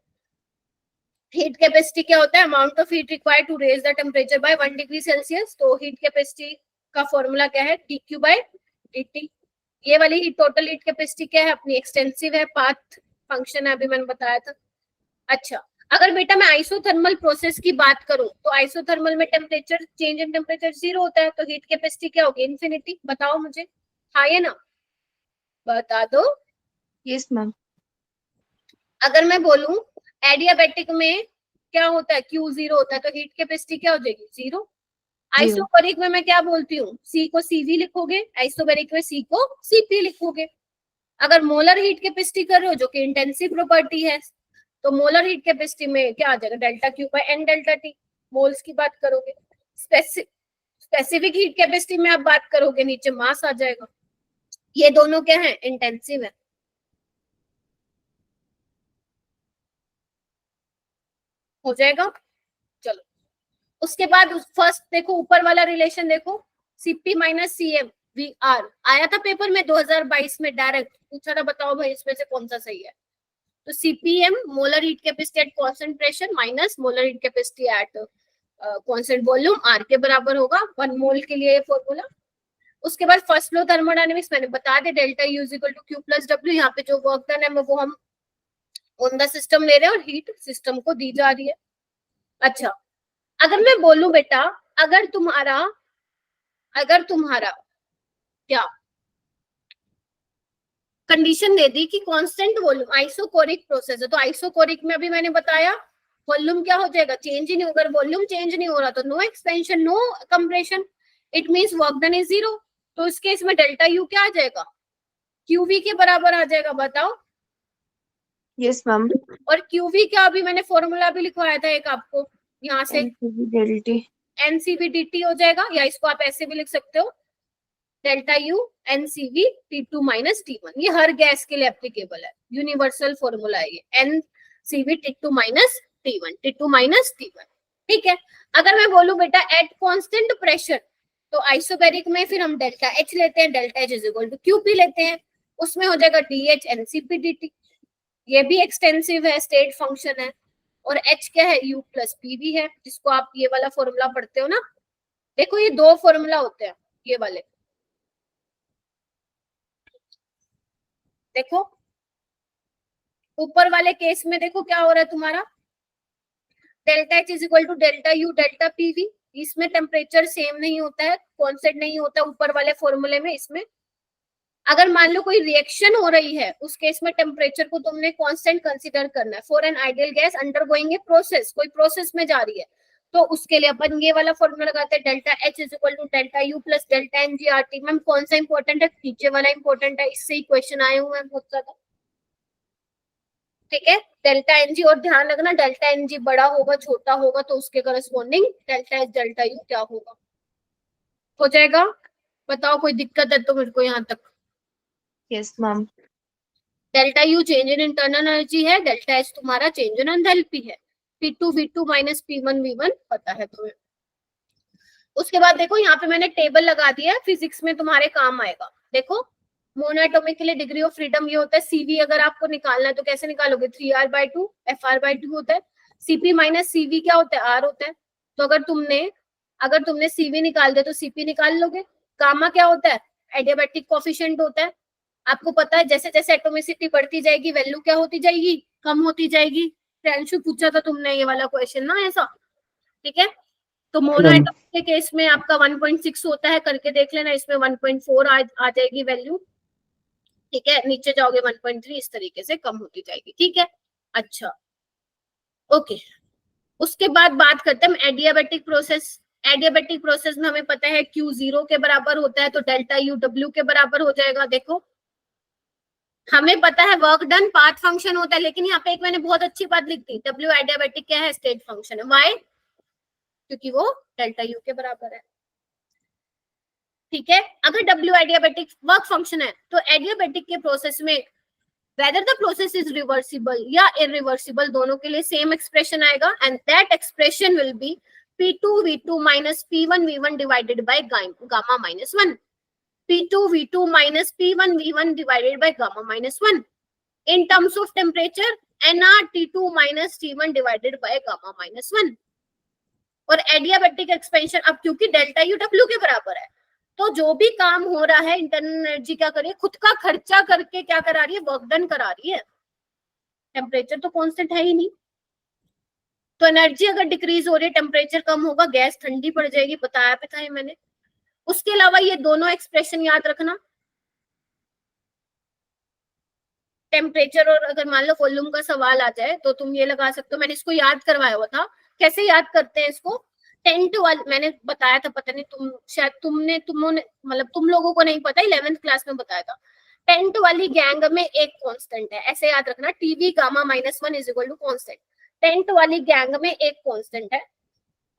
हीट कैपेसिटी क्या होता है? Amount of heat required to raise the temperature by 1 degree Celsius. तो हीट कैपेसिटी का फॉर्मूला क्या है? dQ/dt। ये वाली हीट टोटल हीट कैपेसिटी क्या है अपनी? एक्सटेंसिव है, पाथ फंक्शन है, अभी मैंने बताया था। अच्छा, अगर बेटा मैं आइसोथर्मल प्रोसेस की बात करूं तो आइसोथर्मल में टेम्परेचर चेंज इन टेम्परेचर 0 होता है, तो हीट कैपेसिटी क्या होगी? इन्फिनिटी। बताओ मुझे, हाँ या ना? बता दो। Yes ma'am. अगर मैं बोलूं एडियाबैटिक में क्या होता है? Q0 होता है, तो हीट कैपेसिटी क्या हो जाएगी? 0। आइसोबैरिक में मैं क्या बोलती हूँ? C को CV लिखोगे, आइसोबैरिक में C को CP लिखोगे। अगर मोलर हीट कैपेसिटी कर रहे हो, जो कि इंटेंसिव प्रॉपर्टी है, तो मोलर हीट कैपेसिटी में क्या आ जाएगा? ΔQ/N ΔT। मोल्स की बात करोगे। स्पेसिफिक हीट कैपेसिटी में आप बात करोगे, नीचे मास आ जाएगा। ये दोनों क्या है? इंटेंसिव है। हो जाएगा, चलो। उसके बाद फर्स्ट देखो, ऊपर वाला रिलेशन देखो, CP - CM VR आया था पेपर में 2022 में, डायरेक्ट पूछा था, बताओ भाई इसमें से कौन सा सही है? तो CPM molar heat capacity at constant pressure minus molar heat capacity at constant volume, R के बराबर होगा 1 मोल के लिए फॉर्मूला। उसके बाद फर्स्ट लॉ थर्मोडायनेमिक्स मैंने बता दिया, डेल्टा U = Q + W। यहाँ पे जो वर्क डन है वो हम ऑन द सिस्टम ले रहे हैं और हीट सिस्टम को दी जा रही है। अच्छा, अगर मैं बोलूं बेटा, अगर तुम्हारा क्या कंडीशन दे दी कि कांस्टेंट वॉल्यूम, आइसोकोरिक प्रोसेस है, तो आइसोकोरिक में अभी मैंने बताया वॉल्यूम क्या हो जाएगा? चेंज ही नहीं होगा। वॉल्यूम चेंज नहीं हो रहा तो no expansion, no compression, it means work done is 0। तो इस केस में डेल्टा U क्या आ जाएगा? QV के बराबर आ जाएगा। बताओ। Yes ma'am. और QV क्या, अभी मैंने फॉर्मूला भी लिखवाया था एक आपको, यहाँ से ΔT NCV/dt हो जाएगा, या इसको आप ऐसे भी लिख सकते हो, delta U NCV T2 - T1। ये हर गैस के लिए एप्लीकेबल है, यूनिवर्सल फॉर्मूला है ये, NCV T2 - T1, T2 - T1। ठीक है। अगर मैं बोलूं बेटा एट कांस्टेंट प्रेशर, तो आइसोबैरिक में फिर हम डेल्टा H लेते हैं, डेल्टा H = QP लेते हैं, उसमें हो जाएगा DH NCP/dt। ये भी एक्सटेंसिव है, स्टेट फंक्शन है। और H क्या है? U + PV है, जिसको आप ये वाला फॉर्मूला पढ़ते हो ना। देखो ये 2 फॉर्मूला होते हैं ये वाले, देखो ऊपर वाले केस में देखो क्या हो रहा है तुम्हारा, delta H = delta U delta PV। इसमें टेम्परेचर सेम नहीं होता है, कांस्टेंट नहीं होता ऊपर वाले फॉर्मूले में। इसमें अगर मान लो कोई रिएक्शन हो रही है, उस केस में टेम्परेचर को तुमने कांस्टेंट कंसीडर करना है। For an ideal gas undergoing a process, कोई प्रोसेस में जा रही है, तो उसके लिए अपन ये वाला फॉर्मूला लगाते हैं, delta H = delta U + delta NG/RT। Ma'am कौन सा इंपॉर्टेंट है? नीचे वाला इंपॉर्टेंट है, इससे ही क्वेश्चन आए हुए हैं बहुत ज्यादा। ठीक है, डेल्टा NG, और ध्यान रखना डेल्टा NG बड़ा होगा छोटा होगा तो उसके corresponding delta H delta U क्या होगा। हो जाएगा? बताओ कोई दिक्कत है तो मेरे को यहाँ तक। Yes ma'am. Delta U change in internal energy है, डेल्टा H तुम्हारा चेंज इन एंथैल्पी है, P2 V2 - P1 V1 पता है तुम्हें। उसके बाद देखो यहाँ पे मैंने टेबल लगा दिया है, फिजिक्स में तुम्हारे काम आएगा। देखो मोनोएटॉमिक के लिए डिग्री ऑफ फ्रीडम ये होता है, CV अगर आपको निकालना है तो कैसे निकालोगे? 3R/2 FR/2 होता है। CP - CV क्या होता है? R होता है। तो अगर तुमने CV निकाल दिया तो CP निकाल लोगे। गामा क्या होता है? एडियाबैटिक कोएफिशिएंट होता है। आपको पता है जैसे जैसे एटॉमिसिटी बढ़ती जाएगी वैल्यू क्या होती जाएगी? कम होती जाएगी। फ्रेंड्स पूछा था तुमने ये वाला क्वेश्चन ना, ऐसा। ठीक है, तो मोनोएटॉमिक के केस में आपका 1.6 होता है, करके देख लेना। इसमें 1.4 आ जाएगी वैल्यू। ठीक है, नीचे जाओगे 1.3, इस तरीके से कम होती जाएगी। ठीक है, अच्छा ओके। उसके बाद बात करते हैं हम एडियाबैटिक प्रोसेस। एडियाबेटिक प्रोसेस में हमें पता है Q 0 के बराबर होता है, तो डेल्टा U W के बराबर हो जाएगा। देखो हमें पता है वर्क डन पाथ फंक्शन होता है, लेकिन यहाँ पे एक मैंने बहुत अच्छी बात लिख दी, W एडियाबेटिक क्या है, स्टेट फंक्शन है। वाई? क्योंकि वो डेल्टा U के बराबर है। ठीक है, अगर W एडियाबेटिक वर्क फंक्शन है तो एडियाबेटिक के प्रोसेस में whether the process is reversible या irreversible, दोनों के लिए सेम एक्सप्रेशन आएगा, and that expression will be P2V2 minus P1V1 divided by gamma minus 1. P2V2 minus P1V1 divided by gamma minus 1. In terms of temperature, nRT2 minus T1 divided by gamma minus 1. और adiabatic expansion अब क्योंकि delta U W के बराबर है, तो जो भी काम हो रहा है इंटरनल एनर्जी क्या करिए, खुद का खर्चा करके क्या करा रही है, वर्क डन करा रही है। टेम्परेचर तो कांस्टेंट है ही नहीं, तो एनर्जी अगर डिक्रीज हो रही है, टेम्परेचर कम होगा, गैस ठंडी पड़ जाएगी, बताया पे था ये मैंने। उसके अलावा ये दोनों एक्सप्रेशन याद रखना, टेम्परेचर और अगर मान लो वॉल्यूम का सवाल आ जाए तो तुम ये लगा सकते हो, मैंने इसको याद करवाया हुआ था। कैसे याद करते हैं इसको, टेंट वाले मैंने बताया था, पता नहीं तुम शायद तुमने मतलब तुम लोगों को नहीं पता, 11th क्लास में बताया था। टेंट वाली गैंग में एक कांस्टेंट है, ऐसे याद रखना, TV gamma minus 1 is equal to constant. Tent वाली गैंग में एक कांस्टेंट है,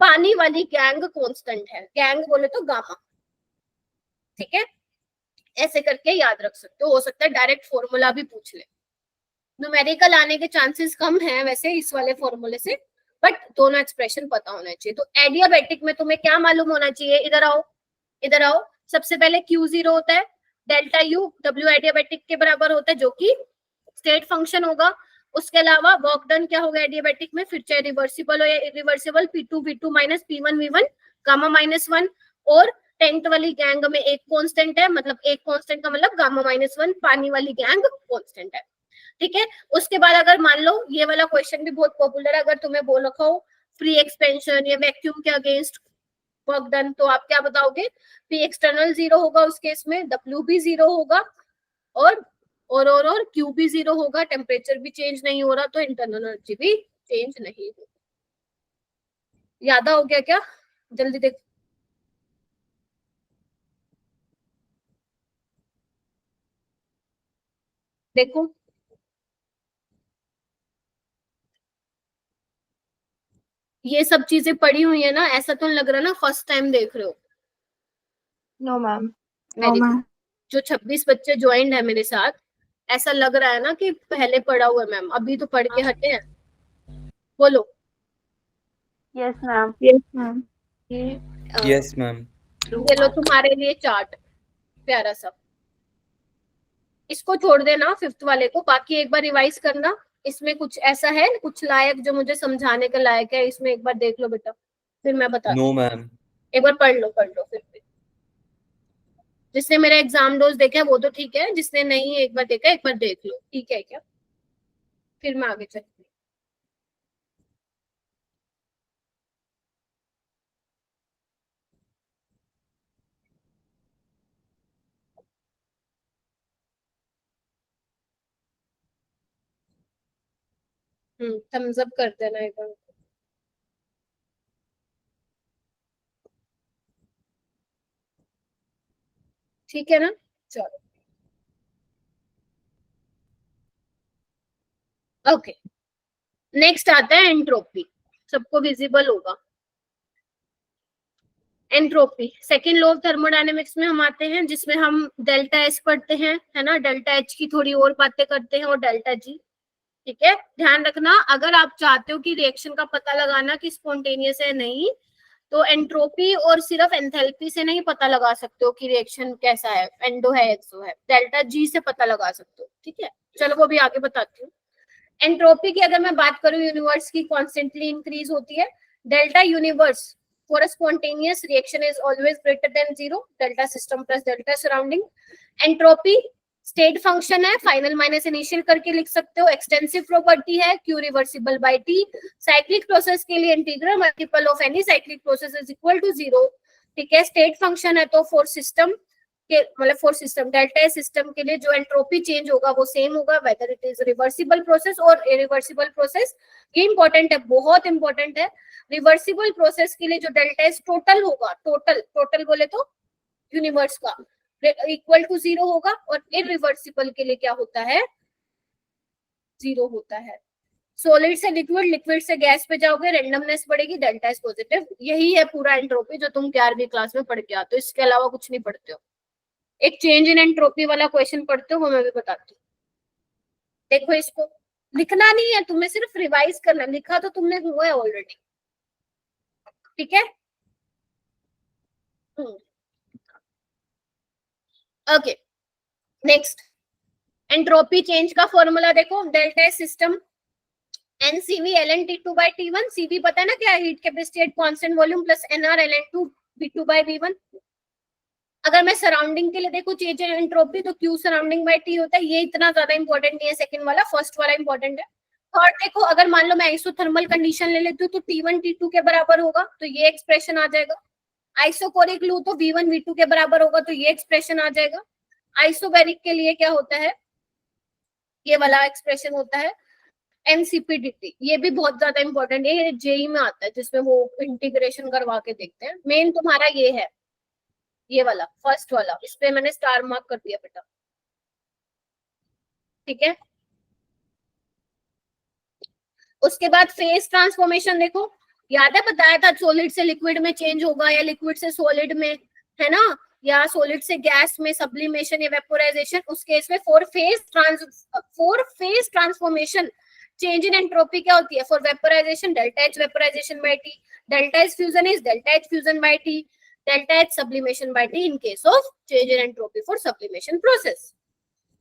पानी वाली गैंग कांस्टेंट है, गैंग बोले तो गामा। ठीक है, ऐसे करके याद रख सकते हो सकता है डायरेक्ट फॉर्मूला भी पूछ ले। न्यूमेरिकल आने के चांसेस कम हैं वैसे इस वाले फॉर्मूले से, बट दोनों एक्सप्रेशन पता होना चाहिए। तो एडियाबेटिक में तुम्हें क्या मालूम होना चाहिए, इधर आओ इधर आओ, सबसे पहले Q0 होता है, डेल्टा U W एडियाबेटिक के बराबर होता है जो कि स्टेट फंक्शन होगा। उसके अलावा वर्क डन क्या होगा एडियाबेटिक में, फिर चाहे रिवर्सिबल हो या irreversible, P2V2 minus P1V1 gamma minus 1। और टेंट वाली गैंग में एक कांस्टेंट है, मतलब एक कांस्टेंट का मतलब गामा माइनस 1, पानी वाली गैंग कांस्टेंट है। ठीक है, उसके बाद अगर मान लो ये वाला क्वेश्चन भी बहुत पॉपुलर है, अगर तुम्हें बोल रखा हो फ्री एक्सपेंशन या वैक्यूम के अगेंस्ट वर्क डन, तो आप क्या बताओगे, P एक्सटर्नल 0 होगा उस केस में, W भी 0 होगा और Q भी 0 होगा, टेम्परेचर भी चेंज नहीं हो रहा, तो इंटरनल एनर्जी भी चेंज नहीं होगी। याद हो गया क्या, जल्दी देखो। देखो ये सब चीजें पड़ी हुई है ना, ऐसा तो लग रहा ना फर्स्ट टाइम देख रहे हो। No ma'am. जो 26 बच्चे ज्वाइंड है मेरे साथ, ऐसा लग रहा है ना कि पहले पढ़ा हुआ है मैम, अभी तो पढ़ के हटे हैं। बोलो। Yes ma'am. Yes ma'am. Yes ma'am. ये लो तुम्हारे लिए चार्ट प्यारा सा, इसको छोड़ देना 5th वाले को, बाकी एक बार रिवाइज करना। इसमें कुछ ऐसा है कुछ लायक जो मुझे समझाने के लायक है, इसमें एक बार देख लो बेटा, फिर मैं बता। No ma'am. एक बार पढ़ लो फिर भी। जिसने मेरा एग्जाम डोज देखा है वो तो ठीक है, जिसने नहीं एक बार देखा एक बार देख लो, ठीक है क्या, फिर मैं आगे चलती हूँ। थम्स अप कर देना एक बार। ठीक है ना, चलो ओके। नेक्स्ट आता है एंट्रोपी, सबको विजिबल होगा। Entropy second law of thermodynamics में हम आते हैं, जिसमें हम डेल्टा एच पढ़ते हैं, है ना, डेल्टा एच की थोड़ी और बातें करते हैं, और डेल्टा जी। ठीक है, ध्यान रखना अगर आप चाहते हो कि रिएक्शन का पता लगाना कि स्पॉन्टेनियस है नहीं, तो एंट्रोपी और सिर्फ एंथैल्पी से नहीं पता लगा सकते हो कि रिएक्शन कैसा है, एंडो है एक्सो है, डेल्टा जी से पता लगा सकते हो। ठीक है, चलो वो भी आगे बताती हूँ। एंट्रोपी की अगर मैं बात करूं, यूनिवर्स की कॉन्स्टेंटली इंक्रीज होती है। Delta universe for a spontaneous reaction is always greater than 0, delta system plus delta surrounding. Entropy state function है, फाइनल माइनस इनिशियल करके लिख सकते हो। एक्सटेंसिव प्रॉपर्टी है, Q reversible by T। Cyclic process के लिए integral multiple of any cyclic process is equal to 0। ठीक है, स्टेट फंक्शन है तो फॉर सिस्टम के मतलब for system delta H system के लिए जो एंट्रोपी चेंज होगा वो सेम होगा, whether it is reversible process और इरिवर्सिबल प्रोसेस। ये इंपॉर्टेंट है, बहुत इंपॉर्टेंट है। रिवर्सिबल प्रोसेस के लिए जो डेल्टा एच टोटल होगा, टोटल बोले तो यूनिवर्स का, इक्वल टू 0 होगा, और इरिवर्सिबल के लिए क्या होता है, 0 होता है। सॉलिड से लिक्विड, लिक्विड से गैस पे जाओगे, रेंडमनेस बढ़ेगी, डेल्टा एच पॉजिटिव। यही है पूरा एंट्रोपी जो तुम 11वीं क्लास में पढ़ के आते हो, इसके अलावा कुछ नहीं पढ़ते हो। एक चेंज इन एंट्रोपी वाला क्वेश्चन पढ़ते हो, वो मैं भी बताती हूँ। देखो इसको लिखना नहीं है तुम्हें, सिर्फ रिवाइज करना, लिखा तो तुमने हुआ है ऑलरेडी, ठीक है। ओके, नेक्स्ट एंट्रोपी चेंज का फॉर्मूला देखो, delta H system NCV ln T2 by T1, CV पता है ना क्या है, heat capacity at constant volume plus NR ln2 V2 by V1। अगर मैं सराउंडिंग के लिए देखो चेंज इन एंट्रोपी तो Q सराउंडिंग बाय T होता है। ये इतना ज्यादा इंपॉर्टेंट नहीं है, सेकंड वाला, फर्स्ट वाला इंपॉर्टेंट है। थर्ड देखो, अगर मान लो मैं आइसोथर्मल कंडीशन ले लेती हूँ तो T1 T2 के बराबर होगा, तो ये एक्सप्रेशन आ जाएगा। आइसोकोरिक लूं तो V1 V2 के बराबर होगा, तो ये एक्सप्रेशन आ जाएगा। आइसोबैरिक के लिए क्या होता है, ये वाला एक्सप्रेशन होता है MCPDT। ये भी बहुत ज्यादा इंपॉर्टेंट है, ये जेई में आता है जिसमें वो इंटीग्रेशन करवा के देखते हैं। मेन तुम्हारा ये है, ये वाला फर्स्ट वाला, इस पे मैंने स्टार मार्क कर दिया बेटा, ठीक है। उसके बाद फेज ट्रांसफॉर्मेशन देखो, याद है बताया था सॉलिड से लिक्विड में चेंज होगा, या लिक्विड से सॉलिड में, है ना, या सॉलिड से गैस में सब्लिमेशन या वेपोराइजेशन। उस केस में for phase transformation change in entropy क्या होती है, for vaporization delta H vaporization by T, delta H fusion is delta H fusion by T, delta H sublimation by T in case of change in entropy for sublimation process.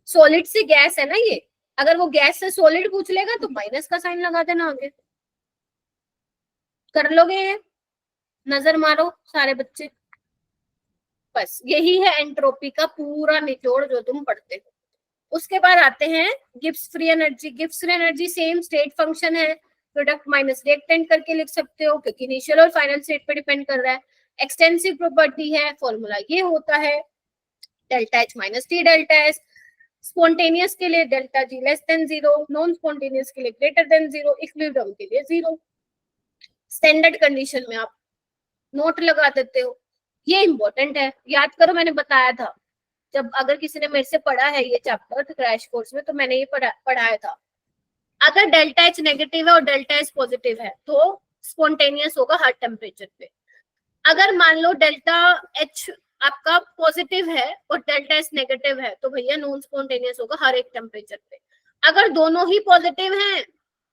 Solid से gas है ना ये, अगर वो gas से solid पूछ लेगा तो माइनस का साइन लगा देना आगे, कर लोगे ये, नजर मारो सारे बच्चे। बस यही है एंट्रोपी का पूरा निचोड़ जो तुम पढ़ते हो। उसके बाद आते हैं Gibbs free energy. Gibbs free energy same state function है, प्रोडक्ट माइनस रिएक्टेंट करके लिख सकते हो क्योंकि इनिशियल और फाइनल स्टेट पे डिपेंड कर रहा है। एक्सटेंसिव प्रॉपर्टी है, फॉर्मूला ये होता है delta H minus T delta S. Spontaneous के लिए delta G less than 0, non spontaneous के लिए ग्रेटर देन 0, इक्विलिब्रियम के लिए 0। स्टैंडर्ड कंडीशन में आप नोट लगा देते हो, ये इंपॉर्टेंट है, याद करो। मैंने बताया था जब, अगर किसी ने मेरे से पढ़ा है ये चैप्टर क्रैश कोर्स में, तो मैंने ये पढ़ाया था। अगर डेल्टा एच नेगेटिव है और डेल्टा एच पॉजिटिव है तो स्पॉन्टेनियस होगा हर टेम्परेचर पे। अगर मान लो डेल्टा एच आपका पॉजिटिव है और डेल्टा एच नेगेटिव है तो भैया नॉन स्पॉन्टेनियस होगा हर एक टेम्परेचर पे। अगर दोनों ही पॉजिटिव हैं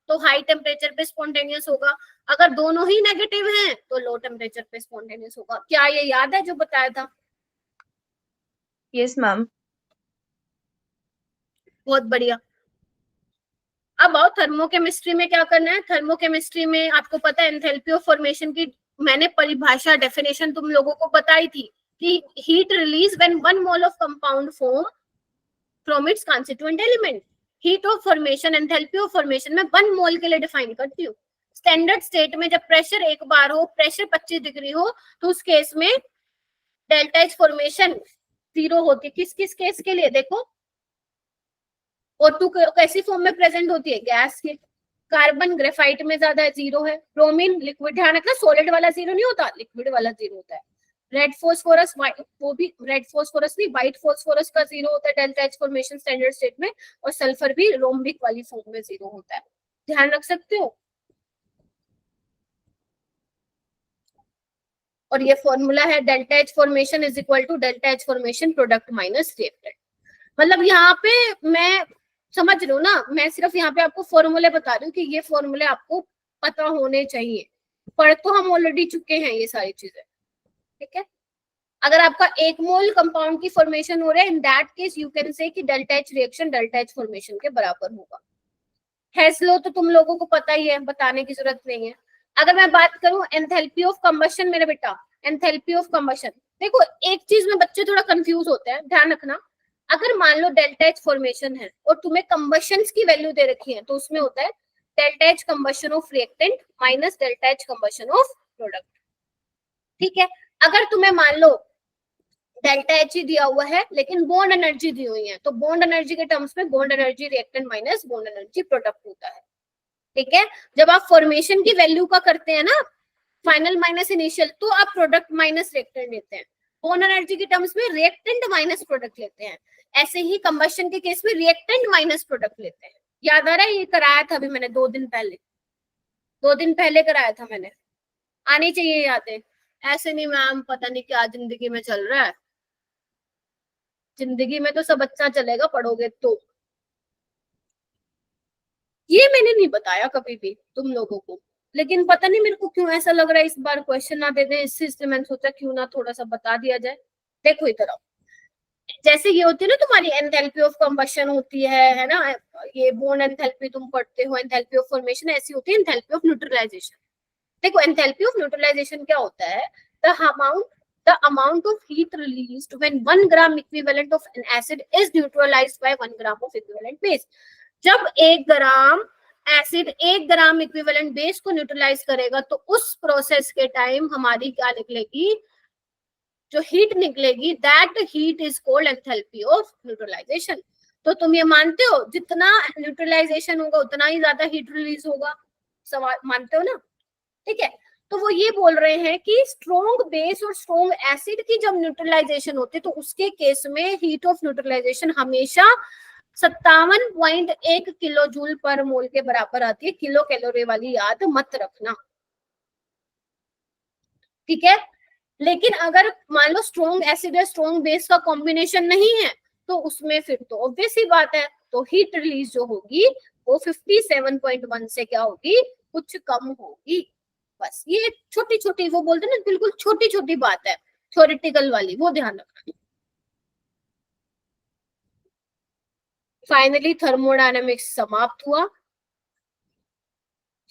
तो हाई टेम्परेचर पे स्पॉन्टेनियस होगा, अगर दोनों ही नेगेटिव हैं तो लो टेम्परेचर पे स्पॉन्टेनियस होगा। क्या ये याद है जो बताया था? Yes ma'am. बहुत बढ़िया। अब आओ थर्मोकेमिस्ट्री में क्या करना है। थर्मोकेमिस्ट्री में आपको पता है एंथैल्पी ऑफ फॉर्मेशन की मैंने परिभाषा डेफिनेशन तुम लोगों को बताई थी कि heat release when 1 mole of compound form from its constituent element. Heat of formation, enthalpy of formation में 1 मोल के लिए डिफाइन करती हूँ। स्टैंडर्ड स्टेट में जब प्रेशर एक बार हो, प्रेशर 25 डिग्री हो, तो उस केस में डेल्टा एच फॉर्मेशन 0 होती है। किस किस केस के लिए देखो, O2 कैसी फॉर्म में प्रेजेंट होती है, गैस के। कार्बन ग्रेफाइट में ज्यादा 0 है। ब्रोमीन लिक्विड, ध्यान रखना सॉलिड वाला 0 नहीं होता, लिक्विड वाला 0 होता है। रेड फोस्फोरस, वो भी रेड फोस्फोरस नहीं, व्हाइट फोस्फोरस का 0 होता है delta H formation standard state में। और सल्फर भी रोम्बिक वाली फॉर्म में 0 होता है, ध्यान रख सकते हो। और ये फॉर्मूला है delta H formation is equal to delta H formation product minus reactant. मतलब यहाँ पे मैं समझ रही हूँ ना, मैं सिर्फ यहाँ पे आपको फॉर्मूले बता रही हूँ कि ये फॉर्मूले आपको पता होने चाहिए। पढ़ तो हम ऑलरेडी चुके हैं ये सारी चीजें, ठीक है। अगर आपका 1 मोल कंपाउंड की फॉर्मेशन हो रहा है, in that case you can say कि delta H reaction delta H formation के बराबर होगा। हेस लॉ तो तुम लोगों को पता ही है, बताने की जरूरत नहीं है। अगर मैं बात करूं एंथैल्पी ऑफ कंबशन, मेरे बेटा एंथैल्पी ऑफ कंबशन, देखो एक चीज में बच्चे थोड़ा कंफ्यूज होते हैं, ध्यान रखना। अगर मान लो डेल्टा एच फॉर्मेशन है और तुम्हें कंबशंस की वैल्यू दे रखी है, तो उसमें होता है delta H combustion of reactant minus delta H combustion of product, ठीक है। अगर तुम्हें मान लो डेल्टा एच ही दिया हुआ है, लेकिन बॉन्ड एनर्जी दी हुई है, तो बॉन्ड एनर्जी के टर्म्स में bond energy reactant minus bond energy product होता है। ठीक है, जब आप फॉर्मेशन की वैल्यू का करते हैं ना, फाइनल माइनस इनिशियल, तो आप प्रोडक्ट माइनस रिएक्टेंट लेते हैं। बॉन्ड एनर्जी के टर्म्स में रिएक्टेंट माइनस प्रोडक्ट लेते हैं। ऐसे ही कंबशन के केस में रिएक्टेंट माइनस प्रोडक्ट लेते हैं। याद आ रहा है? ये कराया था अभी मैंने 2 दिन पहले कराया था मैंने। आनी चाहिए यादें। ऐसे नहीं मैम पता नहीं क्या जिंदगी में चल रहा है। जिंदगी में तो सब अच्छा चलेगा पढ़ोगे तो। ये मैंने नहीं बताया कभी भी तुम लोगों को, लेकिन पता नहीं मेरे को क्यों ऐसा लग रहा है इस बार क्वेश्चन ना दे दे, इससे मैंने सोचा क्यों ना थोड़ा सा बता दिया जाए। देखो इधर आओ, जैसे ये होती है ना तुम्हारी एंथैल्पी ऑफ कंबशन होती है ना, ये बोन एंथैल्पी तुम पढ़ते हो, एंथैल्पी ऑफ फॉर्मेशन ऐसी होती है एंथैल्पी ऑफ न्यूट्रलाइजेशन। देखो एंथैल्पी ऑफ न्यूट्रलाइजेशन क्या होता है, the amount of heat released when 1 gram equivalent of an acid is neutralized by 1 gram of equivalent base। जब 1 ग्राम एसिड 1 ग्राम इक्विवेलेंट बेस को neutralise करेगा, तो उस प्रोसेस के टाइम हमारी क्या निकलेगी, जो हीट निकलेगी, that heat is called enthalpy of neutralization. तो तुम ये मानते हो जितना न्यूट्रलाइजेशन होगा उतना ही ज्यादा हीट रिलीज होगा, सवाल मानते हो ना? ठीक है, तो वो ये बोल रहे हैं कि स्ट्रॉन्ग बेस और स्ट्रॉन्ग एसिड की जब न्यूट्रलाइजेशन होती है, तो उसके केस में हीट ऑफ न्यूट्रलाइजेशन हमेशा 57.1 किलो जूल पर मोल के बराबर आती है। किलो कैलोरी वाली याद मत रखना, ठीक है? लेकिन अगर मान लो स्ट्रॉन्ग एसिड और स्ट्रॉन्ग बेस का कॉम्बिनेशन नहीं है, तो उसमें फिर तो ऑब्वियस ही बात है, तो हीट रिलीज जो होगी वो 57.1 से क्या होगी, कुछ कम होगी। बस ये छोटी छोटी, वो बोलते हैं ना बिल्कुल छोटी छोटी बात है थ्योरेटिकल वाली, वो ध्यान रखना। फाइनली थर्मोडायनेमिक्स समाप्त हुआ।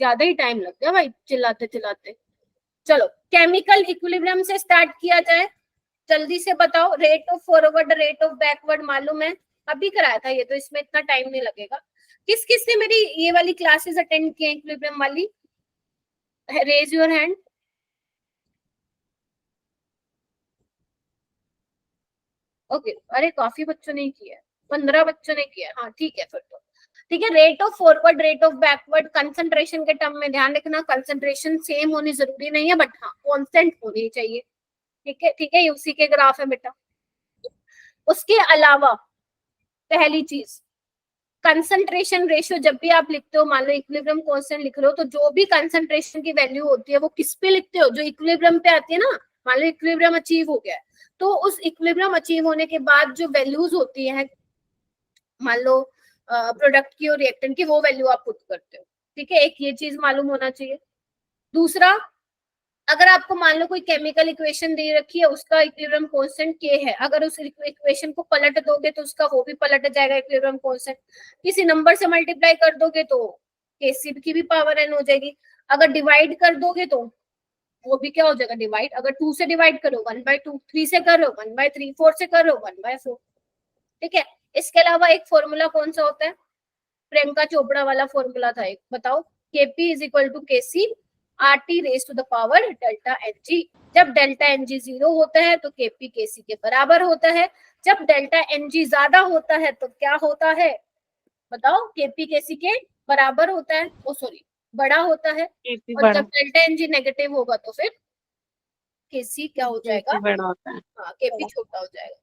ज्यादा ही टाइम लग गया भाई चिल्लाते चिल्लाते। चलो केमिकल इक्विलिब्रियम से स्टार्ट किया जाए, जल्दी से बताओ। Rate of forward, rate of backward मालूम है, अभी कराया था ये, तो इसमें इतना टाइम नहीं लगेगा। किस किस ने मेरी ये वाली क्लासेस अटेंड की इक्विलिब्रियम वाली? Raise your hand. ओके, अरे काफी बच्चों ने किया है, 15 बच्चों ने किया है। हाँ ठीक है फिर तो ठीक है। Rate of forward, rate of backward, concentration के टर्म में ध्यान रखना, कंसंट्रेशन सेम होनी जरूरी नहीं है, बट हाँ कांस्टेंट होनी चाहिए। ठीक है, ठीक है, ये उसी के ग्राफ है बेटा। उसके अलावा पहली चीज, कंसंट्रेशन रेशियो जब भी आप लिखते हो, मान लो इक्विलिब्रियम कांस्टेंट लिख रहे हो, तो जो भी कंसंट्रेशन की वैल्यू होती है वो किस पे लिखते हो, जो इक्विलिब्रियम पे आती है ना। मान लो इक्विलिब्रियम अचीव हो गया है, तो उस इक्विलिब्रियम अचीव होने के बाद जो वैल्यूज होती है, मान लो प्रोडक्ट की और रिएक्टेंट की, वो वैल्यू आप पुट करते हो। ठीक है, एक ये चीज मालूम होना चाहिए। दूसरा, अगर आपको मान लो कोई केमिकल इक्वेशन दे रखी है, उसका इक्विलिब्रियम कांस्टेंट K है, अगर उस इक्वेशन को पलट दोगे तो उसका वो भी पलट जाएगा इक्विलिब्रियम कांस्टेंट। किसी नंबर से मल्टीप्लाई कर दोगे तो Kc की भी पावर n हो जाएगी। अगर डिवाइड कर दोगे तो वो भी क्या हो जाएगा, डिवाइड। अगर 2 से डिवाइड करो 1/2, 3 से कर रहे हो 1/3, 4 से कर रहे हो 1/4। ठीक है, इसके अलावा एक फॉर्मूला कौन सा होता है, प्रियंका चोपड़ा वाला फॉर्मूला था एक, बताओ। Kp is equal to Kc RT raise to the power delta Ng। जब डेल्टा Ng 0 होता है तो Kp Kc के बराबर होता है। जब डेल्टा Ng ज्यादा होता है तो क्या होता है, बताओ? Kp Kc के बराबर होता है, ओ सॉरी बड़ा होता है। और जब डेल्टा Ng नेगेटिव होगा तो फिर Kc क्या हो जाएगा, बड़ा होता है। हाँ Kp छोटा हो जाएगा।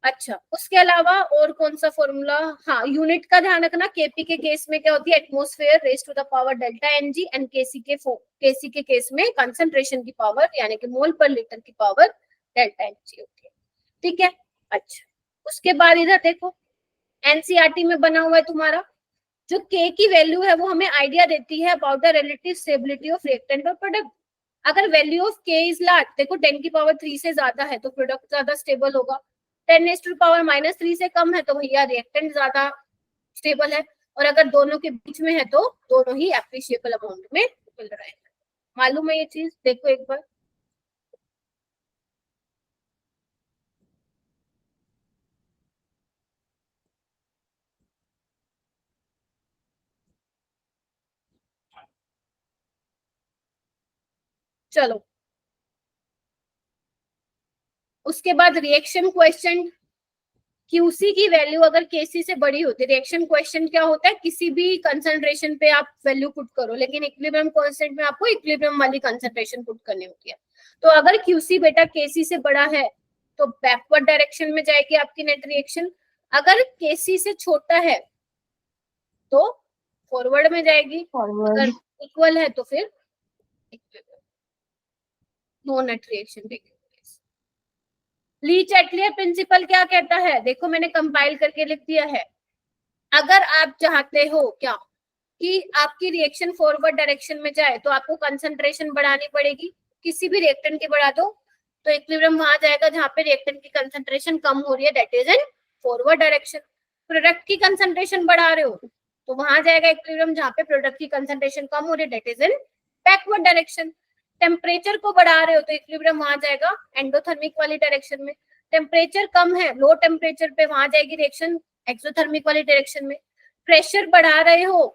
अच्छा, उसके अलावा और कौन सा फॉर्मूला, हाँ यूनिट का ध्यान रखना। केपी के केस में क्या होती है, atmosphere raise to the power delta Ng, and KC के केस में कंसंट्रेशन की पावर यानी कि मोल पर लीटर की पावर डेल्टा Ng होती है। ठीक है, अच्छा उसके बाद इधर देखो, एनसीईआरटी में बना हुआ है तुम्हारा, जो के की वैल्यू है वो हमें आइडिया देती है about the relative stability of reactant और प्रोडक्ट। अगर वैल्यू ऑफ के इज लार्ज, देखो 10 की पावर 3 से ज्यादा है तो प्रोडक्ट ज्यादा स्टेबल होगा। 10 टू पावर -3 से कम है तो भैया रिएक्टेंट ज्यादा स्टेबल है। और अगर दोनों के बीच में है तो दोनों ही एप्रिशिएबल अमाउंट में मिल रहे हैं। मालूम है ये चीज? देखो एक बार, चलो उसके बाद रिएक्शन क्वेश्चन, QC की वैल्यू अगर KC से बड़ी होती है, रिएक्शन क्वेश्चन क्या होता है, किसी भी कंसंट्रेशन पे आप वैल्यू पुट करो, लेकिन इक्विलिब्रियम कांस्टेंट में आपको इक्विलिब्रियम वाली कंसंट्रेशन पुट करनी होती है। तो अगर QC बेटा KC से बड़ा है तो बैकवर्ड डायरेक्शन में जाएगी आपकी नेट रिएक्शन, अगर KC से छोटा है तो फॉरवर्ड में जाएगी, अगर इक्वल है तो फिर no net reaction taking place. Le Chatelier principle क्या कहता है, देखो मैंने कंपाइल करके लिख दिया है। अगर आप चाहते हो क्या कि आपकी रिएक्शन फॉरवर्ड डायरेक्शन में जाए तो आपको कंसंट्रेशन बढ़ानी पड़ेगी, किसी भी रिएक्टेंट की बढ़ा दो तो इक्विलिब्रियम वहां जाएगा जहां पे रिएक्टेंट की कंसंट्रेशन कम हो रही है, that is in forward direction. Product की कंसंट्रेशन बढ़ा रहे हो तो वहां जाएगा इक्विलिब्रियम जहां पे प्रोडक्ट की कंसंट्रेशन कम हो रही है, that is in backward direction. Temperature को बढ़ा रहे हो तो इक्विलिब्रियम वहां जाएगा एंडोथर्मिक वाली डायरेक्शन में। टेम्परेचर कम है, लो टेम्परेचर पे वहां जाएगी रिएक्शन एक्सोथर्मिक वाली डायरेक्शन में। प्रेशर बढ़ा रहे हो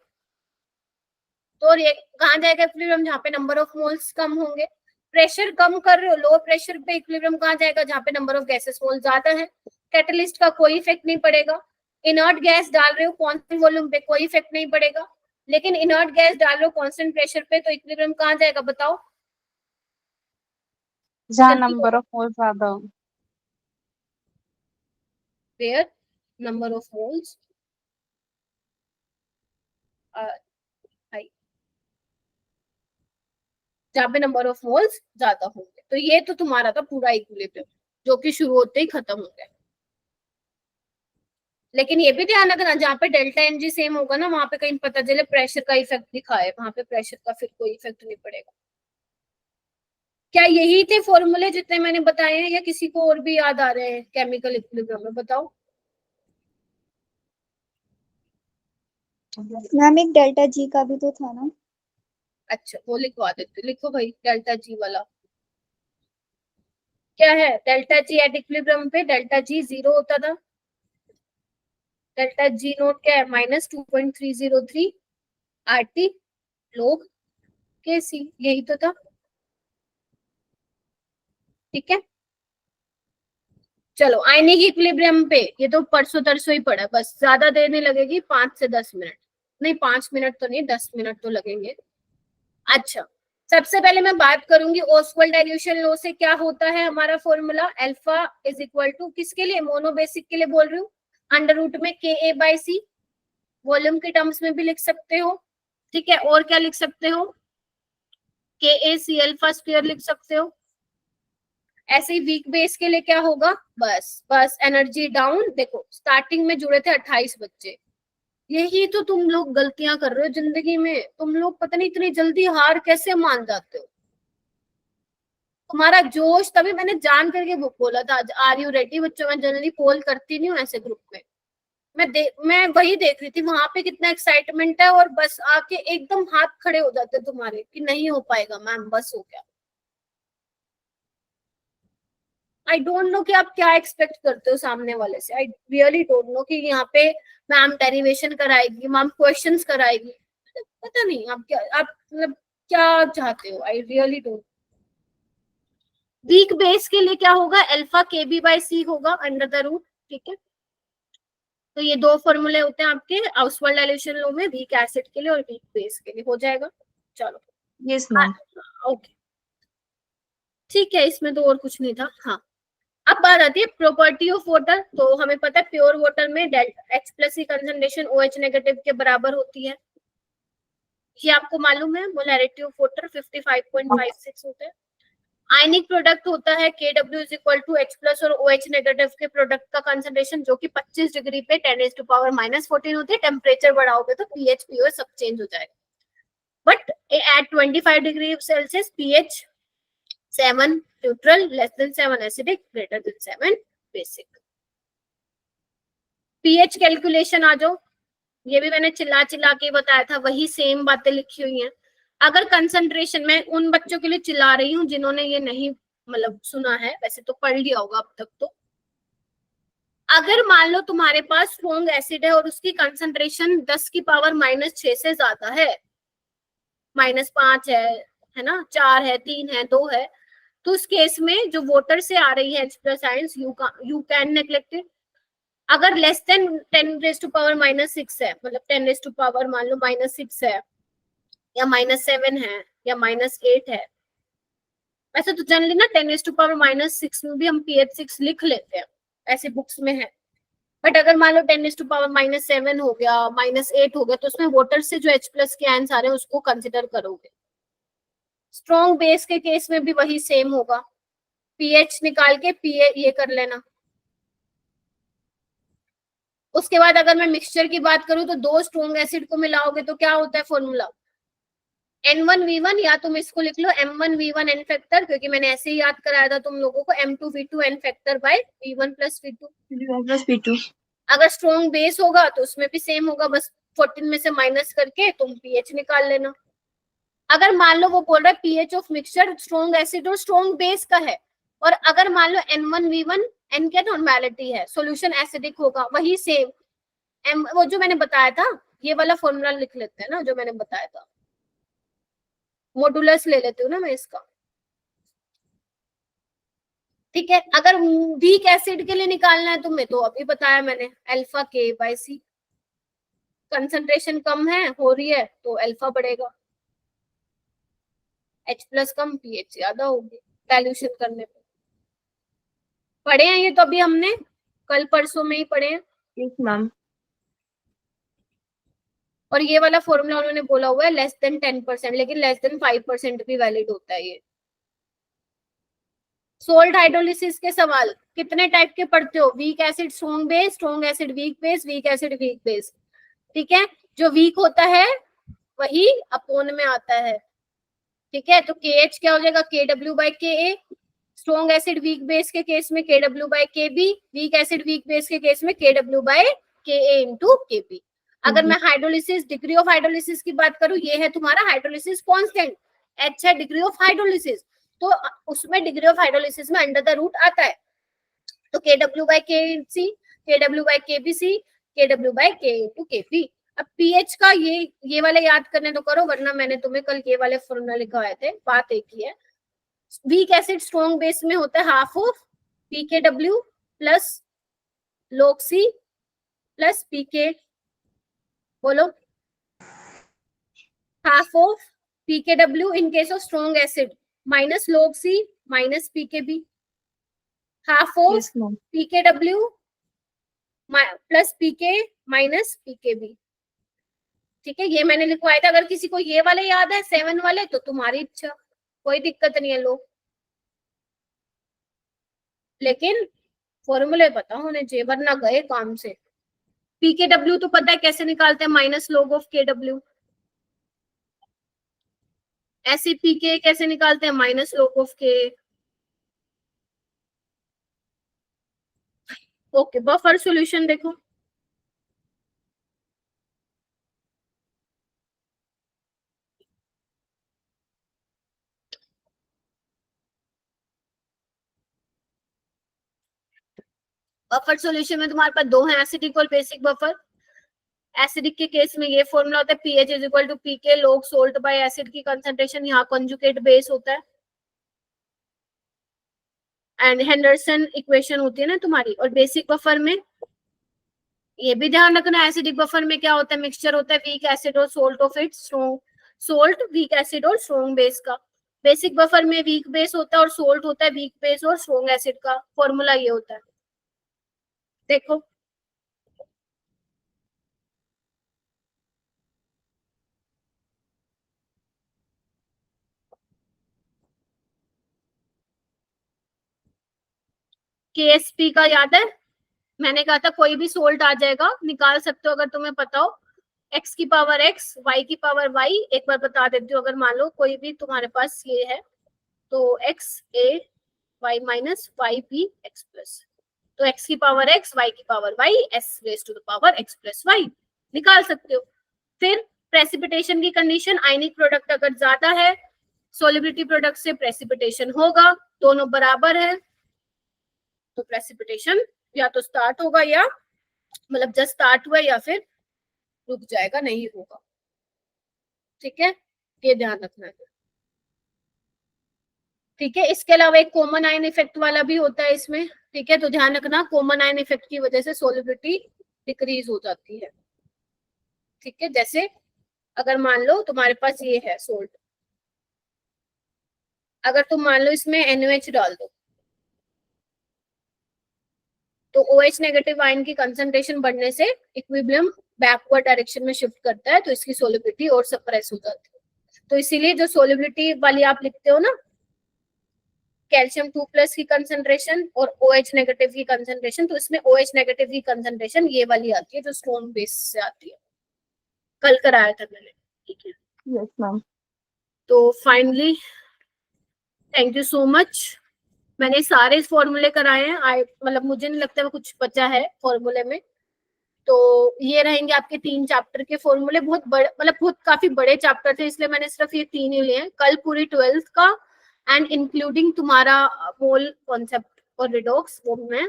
तो कहां जाएगा इक्विलिब्रियम, जहां पे नंबर ऑफ मोल्स कम होंगे। प्रेशर कम कर रहे हो, लो प्रेशर पे इक्विलिब्रियम कहां जाएगा, जहां पे नंबर ऑफ गैसेस मोल ज्यादा है। कैटलिस्ट का कोई इफेक्ट नहीं पड़ेगा। इनर्ट गैस डाल रहे हो कांस्टेंट वॉल्यूम पे, कोई इफेक्ट नहीं पड़ेगा, लेकिन इनर्ट गैस डाल रहे हो कांस्टेंट प्रेशर पे तो इक्विलिब्रियम कहां जाएगा बताओ, जहाँ नंबर ऑफ मोल्स ज्यादा हो। where number of moles are high, जहाँ पे नंबर ऑफ मोल्स ज्यादा होंगे। तो ये तो तुम्हारा था पूरा इक्विलिब्रियम जो कि शुरू होते ही खत्म हो गया। लेकिन ये भी ध्यान रखना जहाँ पे डेल्टा एनजी सेम होगा ना वहां पे कहीं पता चले प्रेशर का इफेक्ट दिखा है, वहां पे प्रेशर का फिर कोई इफेक्ट नहीं पड़ेगा। क्या यही थे फॉर्मूले जितने मैंने बताए हैं या किसी को और भी याद आ रहे हैं केमिकल इक्विलिब्रियम में, बताओ। मैम एक डेल्टा जी का भी तो था ना। अच्छा वो लिखवा देते, लिखो भाई डेल्टा जी वाला क्या है। डेल्टा जी एट इक्विलिब्रियम पे डेल्टा जी 0 होता था, डेल्टा जी नोट क्या है -2.303 RT log KC, यही तो था, ठीक है। चलो आयनिक इक्विलिब्रियम पे ये तो परसों तरसों ही पड़ा, बस ज्यादा देर नहीं लगेगी, 5 से 10 मिनट, नहीं 5 मिनट तो नहीं 10 मिनट तो लगेंगे। अच्छा सबसे पहले मैं बात करूंगी ओस्वाल्ड डाइल्यूशन लॉ से क्या होता है हमारा formula. Alpha is equal to किसके लिए, मोनोबेसिक के लिए बोल रही हूँ, अंडर रूट में KA/C, वॉल्यूम के टर्म्स में भी लिख सकते हो, ठीक है। और क्या लिख सकते हो, KAC अल्फा स्क्वायर लिख सकते हो। ऐसे ही वीक बेस के लिए क्या होगा, बस एनर्जी डाउन। देखो स्टार्टिंग में जुड़े थे 28 बच्चे, यही तो तुम लोग गलतियां कर रहे हो जिंदगी में। तुम लोग पता नहीं इतनी जल्दी हार कैसे मान जाते हो। तुम्हारा जोश, तभी मैंने जान करके बोला था आर यू रेडी बच्चों, मैं जनरली पोल करती नहीं हूँ ऐसे ग्रुप में। मैं वही देख रही थी वहां पे कितना एक्साइटमेंट है और बस आके एकदम हाथ खड़े हो जाते तुम्हारे कि नहीं हो पाएगा मैम, बस हो गया। आई डोंट नो कि आप क्या एक्सपेक्ट करते हो सामने वाले से। आई रियली डोंट नो कि यहाँ पे मैम डेरिवेशन कराएगी, मैम क्वेश्चंस कराएगी, पता नहीं आप मतलब क्या चाहते हो। I really don't. Weak base के लिए क्या होगा, अल्फा KB/C होगा अंडर द रूट, ठीक है। तो ये दो फॉर्मूले होते हैं आपके ओस्वाल्ड डाइल्यूशन लॉ में, वीक एसिड के लिए और वीक बेस के लिए। हो जाएगा, चलो यस मैम। ओके ठीक है, इसमें तो और कुछ नहीं था। हाँ अब बात आती है प्रॉपर्टी ऑफ वाटर। तो हमें पता है प्योर वाटर में H+ की कंसंट्रेशन OH नेगेटिव के बराबर होती है, ये आपको मालूम है। मोलैरिटी ऑफ वाटर 55.56 होता है। आयनिक प्रोडक्ट होता है KW is equal to H+ और OH नेगेटिव के प्रोडक्ट का कंसंट्रेशन जो कि 25 डिग्री पे 10⁻⁻14 होती है। टेम्परेचर बढ़ाओगे तो pH pOH सब चेंज हो जाएगा, but at 25 degree Celsius pH 7 neutral, less than 7 acidic, greater than 7 basic. pH calculation आ जाओ, ये भी मैंने चिल्ला के बताया था, वही सेम बातें लिखी हुई हैं। अगर कंसंट्रेशन, मैं उन बच्चों के लिए चिल्ला रही हूँ जिन्होंने ये नहीं मतलब सुना है, वैसे तो पढ़ लिया होगा अब तक। तो अगर मान लो तुम्हारे पास स्ट्रॉन्ग एसिड है और उसकी कंसंट्रेशन 10⁻⁻6 से ज्यादा है, -5 है ना, 4 है, 3 है, 2 है, तो उस केस में जो वोटर से आ रही है H plus ions, you can neglect it. अगर लेस देन 10⁻⁻6 है, मतलब 10⁻⁻, मान लो -6 है या -7 है या -8 है, वैसे तो जनरली ना 10⁻⁻6 में भी हम pH6 लिख लेते हैं, ऐसे बुक्स में है। बट अगर मान लो 10⁻⁻7 हो गया, -8 हो गया, तो उसमें वोटर से जो H प्लस के आयंस आ रहे हैं उसको कंसिडर करोगे। स्ट्रॉन्ग बेस के केस में भी वही सेम होगा, पीएच निकाल के पीए ये कर लेना। उसके बाद अगर मैं मिक्सचर की बात करूं तो दो स्ट्रॉन्ग एसिड को मिलाओगे तो क्या होता है फॉर्मूला, N1V1, या तुम इसको लिख लो M1V1 N फैक्टर, क्योंकि मैंने ऐसे ही याद कराया था तुम लोगों को, M2V2 N factor by V1 plus V2 plus P2। अगर स्ट्रॉन्ग बेस होगा तो उसमें भी सेम होगा, बस 14 में से माइनस करके तुम पीएच निकाल लेना। अगर मान लो वो बोल रहा है pH of mixture strong acid और स्ट्रॉन्ग बेस का है, और अगर मान लो N1V1 N क्या नॉर्मेलिटी है, सॉल्यूशन एसिडिक होगा, वही सेम वो जो मैंने बताया था, ये वाला फॉर्मूला लिख लेते हैं ना जो मैंने बताया था, मॉडुलस ले लेती हूँ ना मैं इसका, ठीक है। अगर वीक एसिड के लिए निकालना है तुम्हें तो अभी बताया मैंने, अल्फा के बाय सी, कंसंट्रेशन कम है हो रही है तो अल्फा बढ़ेगा, H प्लस कम पीएच ज्यादा होगी डाइल्यूशन करने पे। पढ़े हैं ये तो अभी हमने कल परसों में ही पढ़े हैं। Yes ma'am. और ये वाला फॉर्मूला उन्होंने बोला हुआ है लेस देन 10%, लेकिन लेस देन 5% भी वैलिड होता है ये। सोल्ट हाइड्रोलिसिस के सवाल कितने टाइप के पढ़ते हो, weak acid strong base, strong acid weak base, weak acid weak base, ठीक है। जो वीक होता है वही अपोन में आता है, ठीक है। तो KH क्या हो जाएगा, KW/KA, strong acid weak base के केस में KW/KB, weak acid weak base के केस में KW/KA इंटू KP। अगर मैं हाइड्रोलिसिस, डिग्री ऑफ हाइड्रोलिसिस की बात करूं, ये है तुम्हारा हाइड्रोलिसिस कांस्टेंट, H है डिग्री ऑफ हाइड्रोलिसिस, तो उसमें डिग्री ऑफ हाइड्रोलिसिस में अंडर द रूट आता है, तो KW/KC, KW/KBC, KW/K into KP। अब पीएच का ये वाले याद करने तो करो, वरना मैंने तुम्हें कल ये वाले फॉर्मूला लिखवाए थे, बात एक ही है। वीक एसिड स्ट्रॉन्ग बेस में होता है half of PKW plus log C plus PK, बोलो, half of PKW in case of strong acid minus log C minus PKB, half of yes ma'am. PKW plus PK minus PKB, ठीक है। ये मैंने लिखवाया था, अगर किसी को ये वाले याद है 7 वाले तो तुम्हारी इच्छा, कोई दिक्कत नहीं है लोग, लेकिन फॉर्मूले पता होने चाहिए वरना गए काम से। PKW तो पता है कैसे निकालते हैं, माइनस log ऑफ KW। ऐसे PK कैसे निकालते हैं, minus log of K। Okay, buffer solution देखो, बफर सॉल्यूशन में तुम्हारे पास दो हैं, एसिडिक और बेसिक बफर। एसिडिक के केस में ये फॉर्मूला होता है pH is equal to pK log salt by acid की कंसंट्रेशन, यहाँ कॉन्जुगेट बेस होता है, एंड हेंडरसन इक्वेशन होती है ना तुम्हारी। और बेसिक बफर में ये भी ध्यान रखना, एसिडिक बफर में क्या होता है, मिक्सचर होता है वीक एसिड और salt of it, strong salt, weak acid और स्ट्रॉन्ग बेस का। बेसिक बफर में वीक बेस होता है और सोल्ट होता है वीक बेस और स्ट्रॉन्ग एसिड का, फॉर्मूला ये होता है, देखो। KSP का याद है, मैंने कहा था कोई भी सोल्ट आ जाएगा, निकाल सकते हो अगर तुम्हें पता हो, x की पावर x, y की पावर y। एक बार बता देती हूँ, अगर मान लो कोई भी तुम्हारे पास ये है तो x a y minus y b x plus, तो x की पावर x, y की power y, s raise to the power x plus y निकाल सकते हो। फिर प्रेसिपिटेशन की कंडीशन, आयनिक प्रोडक्ट अगर ज्यादा है, सोलिबिलिटी प्रोडक्ट से प्रेसिपिटेशन होगा, दोनों बराबर है तो प्रेसिपिटेशन या तो स्टार्ट होगा, या मतलब जस्ट स्टार्ट हुआ या फिर रुक जाएगा, नहीं होगा, ठीक है। ये ध्यान रखना है, ठीक है, इसके अलावा एक कॉमन आयन इफेक्ट वाला भी होता है इसमें, ठीक है, तो ध्यान रखना कॉमन आयन इफेक्ट की वजह से सोलिबिलिटी डिक्रीज हो जाती है। ठीक है, जैसे अगर मान लो तुम्हारे पास ये है सोल्ट, अगर तुम मान लो इसमें NaOH डाल दो तो OH नेगेटिव आयन की कंसंट्रेशन बढ़ने से इक्विलिब्रियम बैकवर्ड डायरेक्शन में शिफ्ट करता है, तो इसकी सोलिबिलिटी और सप्रेस हो जाती है। तो इसीलिए जो सोलिबिलिटी वाली आप लिखते हो ना, कैल्शियम 2+ की कंसंट्रेशन और OH नेगेटिव की कंसंट्रेशन, तो इसमें OH नेगेटिव की कंसंट्रेशन ये वाली आती है जो स्टोन बेस से आती है, कल कराया था मैंने। ठीक है, यस मैम। तो finally thank you so much. मैंने सारे फॉर्मूले कराए हैं, मतलब मुझे नहीं लगता कुछ बचा है फॉर्मूले में। तो ये रहेंगे आपके 3 चैप्टर के फॉर्मूले, बहुत बड़े, मतलब बहुत काफी बड़े चैप्टर थे, इसलिए मैंने सिर्फ ये 3 ही लिए हैं। कल पूरी 12th का एंड इंक्लूडिंग तुम्हारा मोल कॉन्सेप्ट और रिडॉक्स वो मैं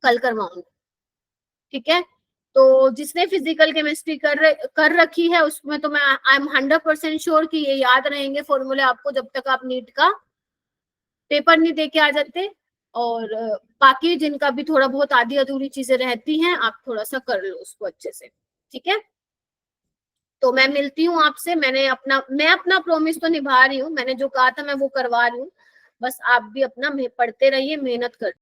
कल करवाऊंगी। ठीक है, तो जिसने फिजिकल केमिस्ट्री कर रखी है उसमें तो मैं आई एम 100% श्योर कि ये याद रहेंगे फॉर्मूले आपको जब तक आप नीट का पेपर नहीं दे के आ जाते। और बाकी जिनका भी थोड़ा बहुत आधी अधूरी चीजें रहती हैं आप थोड़ा सा कर लो उसको अच्छे से। ठीक है, तो मैं मिलती हूँ आपसे। मैं अपना प्रॉमिस तो निभा रही हूँ, मैंने जो कहा था मैं वो करवा रही हूँ, बस आप भी अपना पढ़ते रहिए, मेहनत कर।